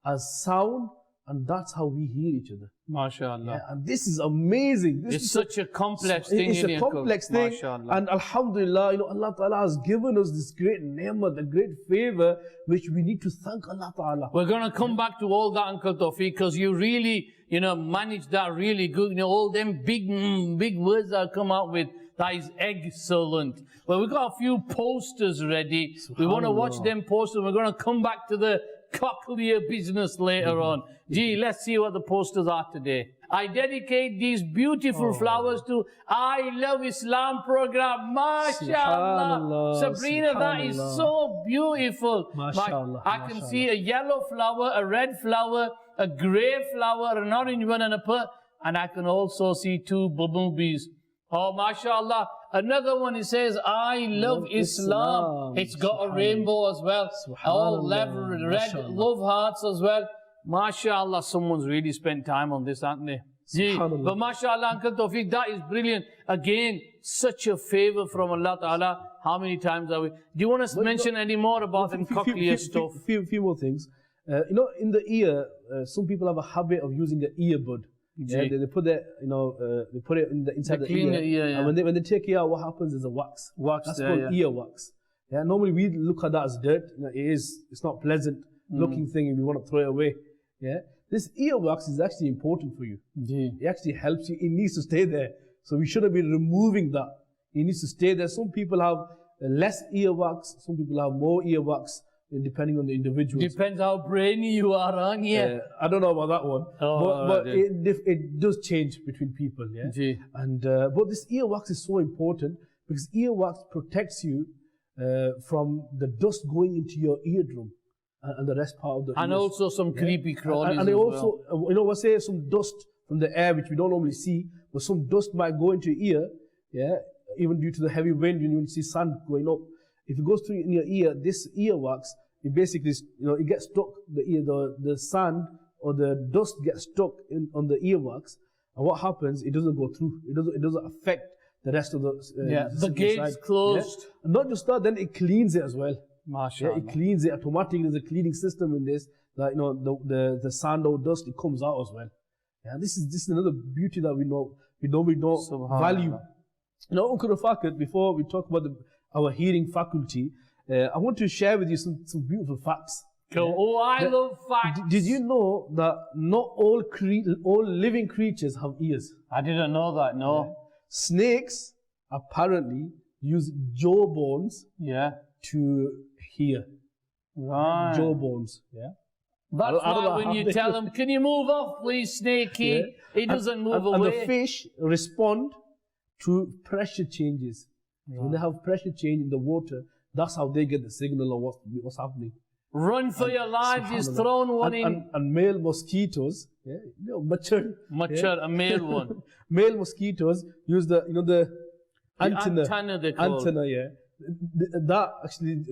as sound, and that's how we hear each other. MashaAllah. And this is amazing. It's such a complex thing. It's a complex thing. MashaAllah. And Alhamdulillah, Allah Ta'ala has given us this great ni'mah, the great favor, which we need to thank Allah Ta'ala. We're going to come back to all that, Uncle Tawfiq, because you really, managed that really good. All them big words that I come out with, that is excellent. Well, we've got a few posters ready. We want to watch them posters. We're going to come back to the cochlear business later on. Let's see what the posters are today. I dedicate these beautiful flowers to I Love Islam program. MashaAllah. Sabrina, that is so beautiful. MashaAllah. I can see a yellow flower, a red flower, a grey flower, an orange one, and a purple. And I can also see two bumblebees. Oh, MashaAllah. Another one, it says, I love Islam. It's got a rainbow as well. All red love hearts as well. MashaAllah, someone's really spent time on this, haven't they? But MashaAllah, Uncle Tawfiq, that is brilliant. Again, such a favor from Allah Ta'ala. How many times are we? Do you want to mention any more about the cochlear stuff? Few more things. In the ear, some people have a habit of using the earbud. They put that, they put it inside the ear. And when they take it out, what happens is a wax. That's called ear wax. Normally we look at that as dirt. It's not pleasant looking thing if you want to throw it away. This ear wax is actually important for you. It actually helps you. It needs to stay there. So we shouldn't be removing that. It needs to stay there. Some people have less ear wax. Some people have more ear wax. depending on the individual. Depends how brainy you are, aren't you? I don't know about that one, Oh, but right, it does change between people, yeah. Gee. And but this earwax is so important because earwax protects you from the dust going into your eardrum and the rest part of the And ears. also some creepy crawlies. And they as also, well. you know, let's say some dust from the air which we don't normally see, but some dust might go into your ear, yeah, even due to the heavy wind. You see sand going up. If it goes through in your ear, this earwax, it basically, you know, it gets stuck. The sand or the dust gets stuck on the earwax, and what happens? It doesn't go through. It doesn't affect the rest of the the gate's inside. closed. Yeah? And not just that, then it cleans it as well. MashaAllah. Yeah, it cleans it automatically. There's a cleaning system in this. That, you know, the sand or dust, it comes out as well. Yeah, this is another beauty that we normally don't value. You know, Uncle Rafakat, before we talk about our hearing faculty, I want to share with you some beautiful facts. Cool. Oh, I love facts. Did you know that not all living creatures have ears? I didn't know that, no. Yeah. Snakes apparently use jaw bones to hear. Right. Jaw bones. Yeah. That's I don't know why when how you they tell do him, can you move off, please, Snakey? Yeah. He doesn't move and away. And the fish respond to pressure changes. So when they have pressure change in the water, that's how they get the signal of what's happening. Run for your lives, he's thrown one in. And male mosquitoes, machar, a male one. Male mosquitoes use the antenna they call. That actually,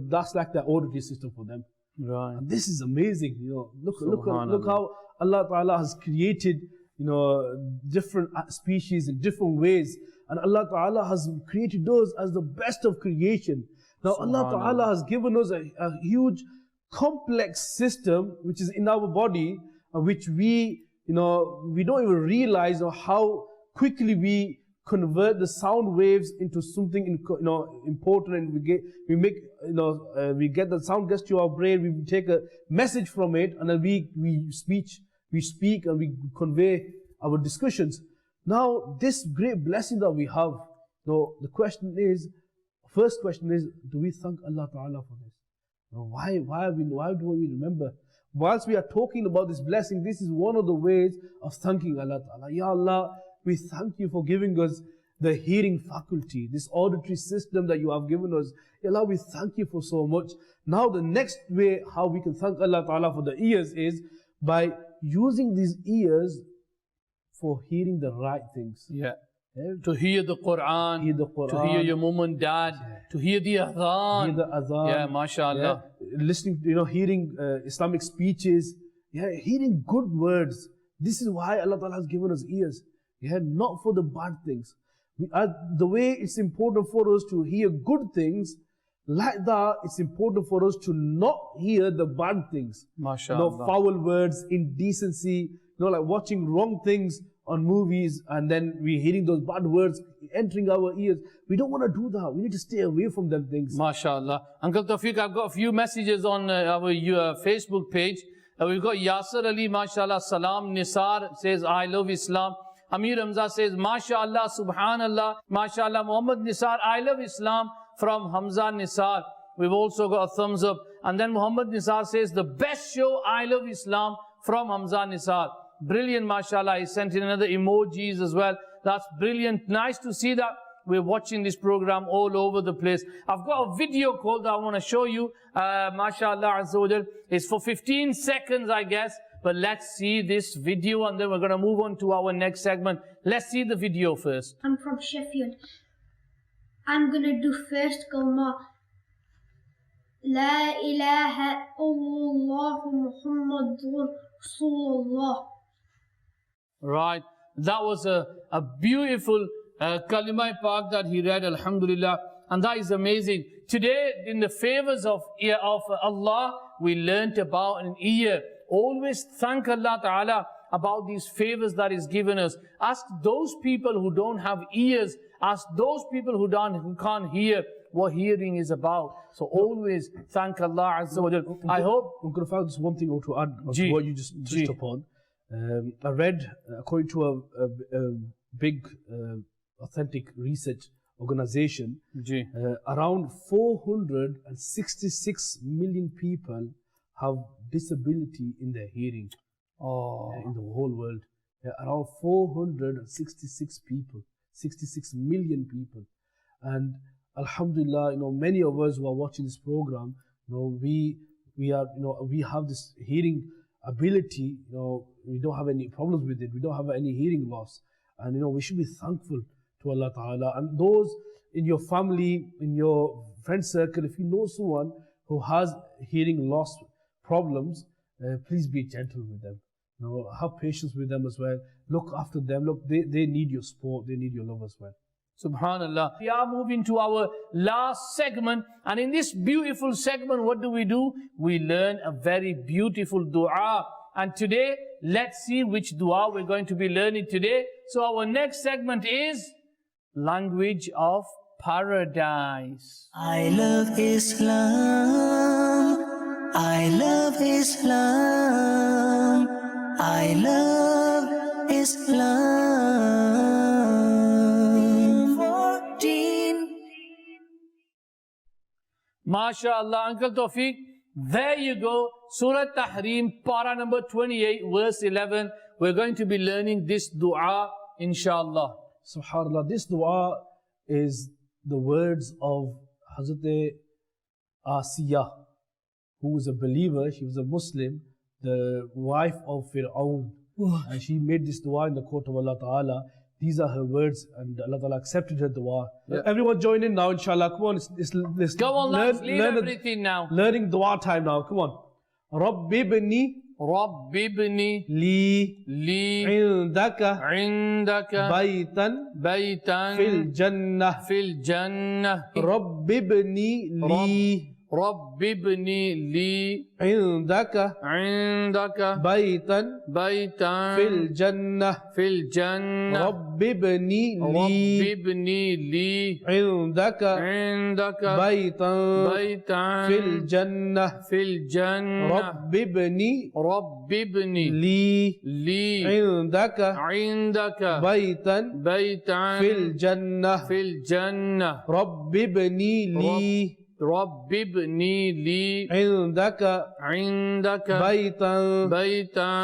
that's like the auditory system for them. Right. And this is amazing. Look how Allah Ta'ala has created, different species in different ways. And Allah Ta'ala has created those as the best of creation. Now Allah Ta'ala has given us a huge complex system which is in our body, which we don't even realize how quickly we convert the sound waves into something important, and we get the sound gets to our brain, we take a message from it, and then we speak and we convey our discussions. Now this great blessing that we have, the first question is, do we thank Allah Ta'ala for this? Why do we remember? Whilst we are talking about this blessing, this is one of the ways of thanking Allah Ta'ala. Ya Allah, we thank you for giving us the hearing faculty, this auditory system that you have given us. Ya Allah, we thank you for so much. Now the next way how we can thank Allah Ta'ala for the ears is by using these ears for hearing the right things. Yeah. To hear the Quran, to hear your mum and dad, to hear the adhan. Yeah, mashallah. Listening, hearing Islamic speeches, hearing good words. This is why Allah Ta'ala has given us ears. Not for the bad things. The way it's important for us to hear good things, like that, it's important for us to not hear the bad things. MashaAllah. Foul words, indecency, like watching wrong things on movies, and then we're hearing those bad words entering our ears. We don't want to do that. We need to stay away from them things. MashaAllah. Uncle Tawfiq, I've got a few messages on our Facebook page. We've got Yasser Ali, mashallah, Salam Nisar says, I love Islam. Amir Hamza says, mashallah, subhanallah, mashallah. Muhammad Nisar, I love Islam, from Hamza Nisar. We've also got a thumbs up. And then Muhammad Nisar says, the best show, I love Islam, from Hamza Nisar. Brilliant, mashallah. He sent in another emojis as well. That's brilliant. Nice to see that we're watching this program all over the place. I've got a video call that I want to show you. Mashallah Azza wa Jal. It's for 15 seconds, I guess. But let's see this video, and then we're going to move on to our next segment. Let's see the video first. I'm from Sheffield. I'm going to do first kalma. La ilaha illallah Muhammadur Rasulullah. Right. That was a beautiful Kalima Pak that he read, Alhamdulillah. And that is amazing. Today, in the favors of Allah, we learnt about an ear. Always thank Allah Ta'ala about these favors that He's given us. Ask those people who don't have ears, ask those people who can't hear what hearing is about. So always thank Allah Azza wa Jal. I hope... I'm going to find this one thing to add to what you just touched upon. I read, according to a big authentic research organization, Ji. around 466 million people have disability in their hearing in the whole world. Around 466 people, 66 million people. And Alhamdulillah, many of us who are watching this program, we have this hearing ability. We don't have any problems with it. We don't have any hearing loss, and we should be thankful to Allah Ta'ala. And those in your family, in your friend circle, if you know someone who has hearing loss problems, please be gentle with them. Have patience with them as well. Look after them. Look, they need your support. They need your love as well. Subhanallah. We are moving to our last segment, and in this beautiful segment, what do? We learn a very beautiful dua. And today, let's see which dua we're going to be learning today. So our next segment is Language of Paradise. I love Islam. I love Islam. I love Islam. 14. MashaAllah, Uncle Tawfiq. There you go. Surah Tahrim, para number 28, verse 11. We're going to be learning this dua, inshallah. SubhanAllah, this dua is the words of Hazrat Asiya, who was a believer. She was a Muslim, the wife of Fir'aun. And she made this dua in the court of Allah Ta'ala. These are her words, and Allah Ta'ala accepted her dua. Yeah. Everyone join in now, inshallah. Come on, let's Go on, let's leave everything now. Learning dua time now. Come on. Rabbi ibni li indaka baytan fil jannah. Rabbi ibni li indaka baytan fil jannah. Rabbi ibni li indaka baytan fil jannah. Rabbi ibni li indaka baytan fil jannah. Rabbi ibni li indaka baytan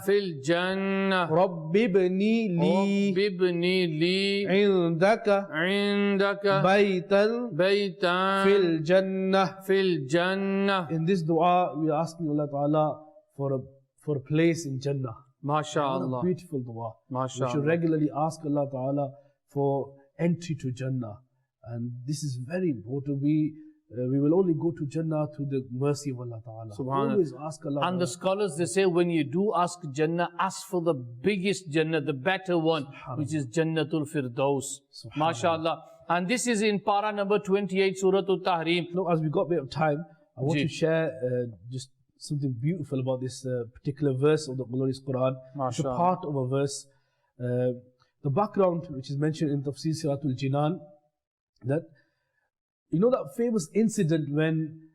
fil jannah. Rabbi ibni li indaka baytan fil jannah. In this dua, we are asking Allah Ta'ala for a place in Jannah. MashaAllah. What a beautiful dua. MashaAllah. We should regularly ask Allah Ta'ala for entry to Jannah. And this is very important. We will only go to Jannah through the mercy of Allah Ta'ala. Subhanallah. Always ask Allah. And the scholars, they say, when you do ask Jannah, ask for the biggest Jannah, the better one, which is Jannatul Firdaus. MashaAllah. And this is in para number 28, Surah Tahrim. As we got a bit of time, I want to share just something beautiful about this particular verse of the glorious Quran. It's a part of a verse. The background, which is mentioned in Tafsir Siratul Jinan, that that famous incident when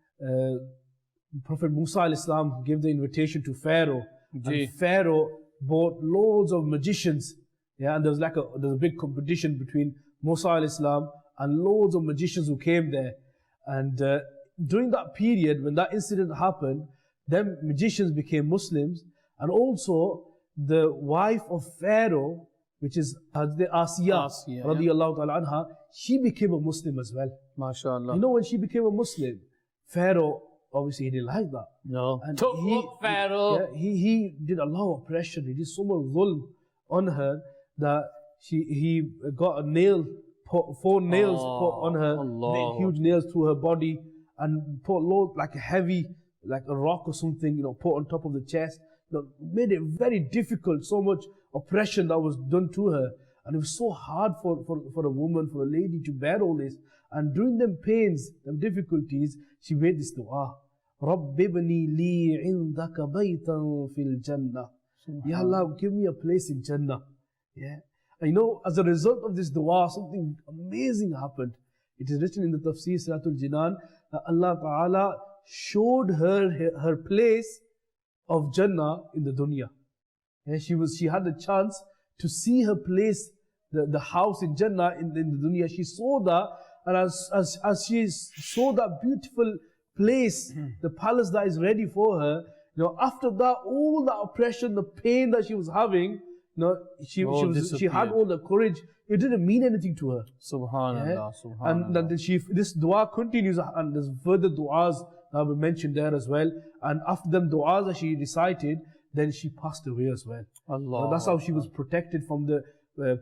Prophet Musa al-Islam gave the invitation to Pharaoh, and Pharaoh brought loads of magicians, and there was a big competition between Musa al-Islam and loads of magicians who came there. And during that period, when that incident happened, them magicians became Muslims, and also the wife of Pharaoh, which is Hazrat Asiya radiyallahu ta'ala anha, she became a Muslim as well. MashaAllah. When she became a Muslim, Pharaoh, obviously he didn't like that. No. And Pharaoh. He did a lot of oppression. He did so much zulm on her that he got four nails put on her, huge nails through her body, and put loads like a heavy, like a rock or something, put on top of the chest. Made it very difficult, so much oppression that was done to her. And it was so hard for a woman, for a lady to bear all this. And during them pains, them difficulties, she made this dua. Rabbi ibni li indaka baytan fil jannah. Ya Allah, give me a place in Jannah. And as a result of this dua, something amazing happened. It is written in the Tafsir Siratul Jinan that Allah Ta'ala showed her place of Jannah in the dunya. She had the chance to see her place the house in Jannah in the dunya. She saw that, and as she saw that beautiful place, the palace that is ready for her, you know, after that, all the oppression, the pain that she was having, you know, she had all the courage. It didn't mean anything to her. Subhanallah, subhanallah. And then this dua continues, and there's further duas that were mentioned there as well. And after them duas that she recited, then she passed away as well. Allah. So that's how she was protected from the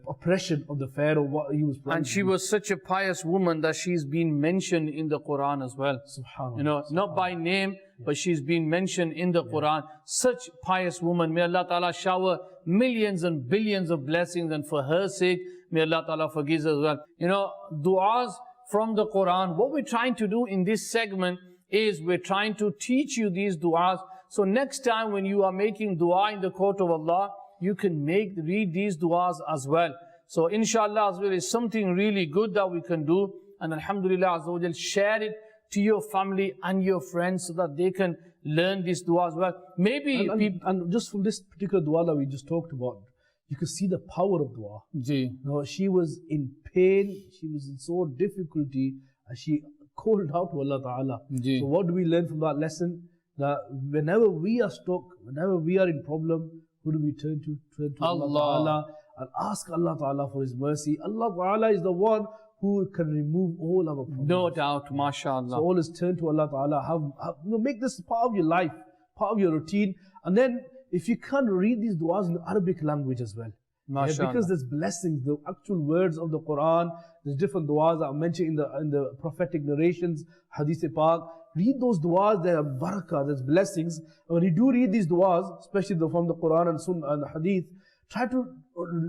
oppression of the Pharaoh, what he was planning. And she was such a pious woman that she's been mentioned in the Quran as well. Subhanallah. You know, not by name, but she's been mentioned in the Quran. Such pious woman. May Allah Ta'ala shower millions and billions of blessings, and for her sake, may Allah Ta'ala forgive us as well. You know, du'as from the Quran. What we're trying to do in this segment is we're trying to teach you these du'as. So next time when you are making dua in the court of Allah, you can read these du'as as well. So inshallah as well is something really good that we can do. And alhamdulillah azza wa jal, share it to your family and your friends so that they can learn this dua as well. Maybe and just from this particular dua that we just talked about, you can see the power of dua. Ji. You know, she was in pain, she was in so difficulty, and she called out to Allah Ta'ala. Ji. So what do we learn from that lesson? That whenever we are stuck, whenever we are in problem, who do we turn to? Turn to Allah Ta'ala and ask Allah Ta'ala for His mercy. Allah Ta'ala is the one who can remove all our problems. No doubt, mashallah. So always turn to Allah Ta'ala. Make this part of your life, part of your routine. And then if you can, read these du'as in the Arabic language as well. Yeah, because there's blessings, the actual words of the Quran. There's different du'as that are mentioned in the prophetic narrations, Hadith Pak. Read those du'as, there are barakah, there's blessings. And when you do read these du'as, especially from the Quran and Sunnah and Hadith, try to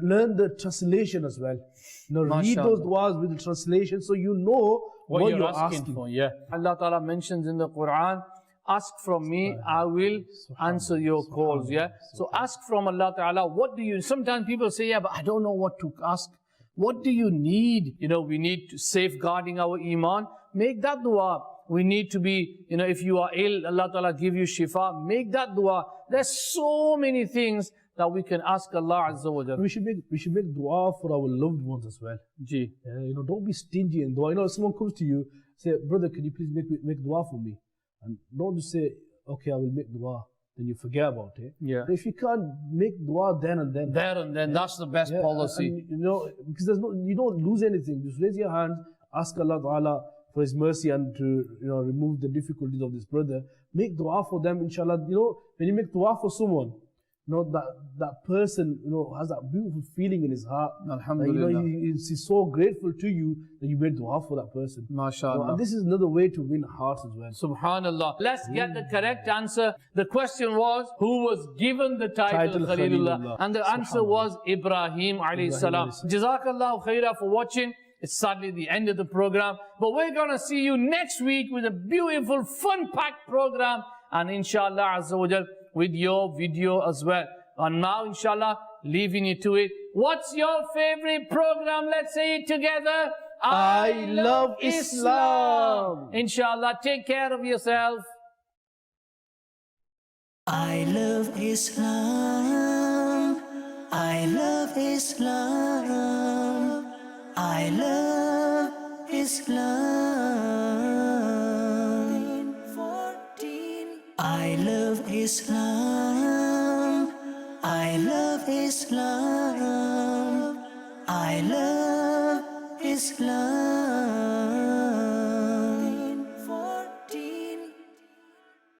learn the translation as well. You know, read those du'as with the translation so you know what you're asking for. Yeah. Allah Ta'ala mentions in the Quran, ask from me, I will answer your calls. Yeah. So ask from Allah Ta'ala, what do you, sometimes people say, yeah, but I don't know what to ask. What do you need? You know, we need to safeguarding our iman. Make that dua. We need to be, you know, if you are ill, Allah Ta'ala give you shifa. Make that dua. There's so many things that we can ask Allah Azza wa Jalla. We should make dua for our loved ones as well. Ji. You know, don't be stingy in dua. You know, if someone comes to you, say, brother, can you please make dua for me? And don't just say, okay, I will make dua. Then you forget about it. Yeah. But if you can't make dua then and then. There and then, that's the best policy. And, you know, because you don't lose anything. Just raise your hands, ask Allah Ta'ala for His mercy and to, you know, remove the difficulties of this brother. Make dua for them, inshallah. You know, when you make dua for someone, you know, that person, you know, has that beautiful feeling in his heart. Alhamdulillah. You know, he's so grateful to you that you made dua for that person. MashaAllah. You know, and this is another way to win hearts as well. Subhanallah. Let's get the correct answer. The question was, who was given the title Khalilullah? And the answer was Ibrahim alayhi salam. Jazakallahu khairah for watching. It's sadly the end of the program. But we're going to see you next week with a beautiful, fun-packed program. And inshallah Azza wa Jal, with your video as well. And now, inshallah, leaving you to it. What's your favorite program? Let's say it together. I love Islam. Inshallah, take care of yourself. I love Islam. I love Islam. I love Islam. I love Islam. I love Islam. I love Islam.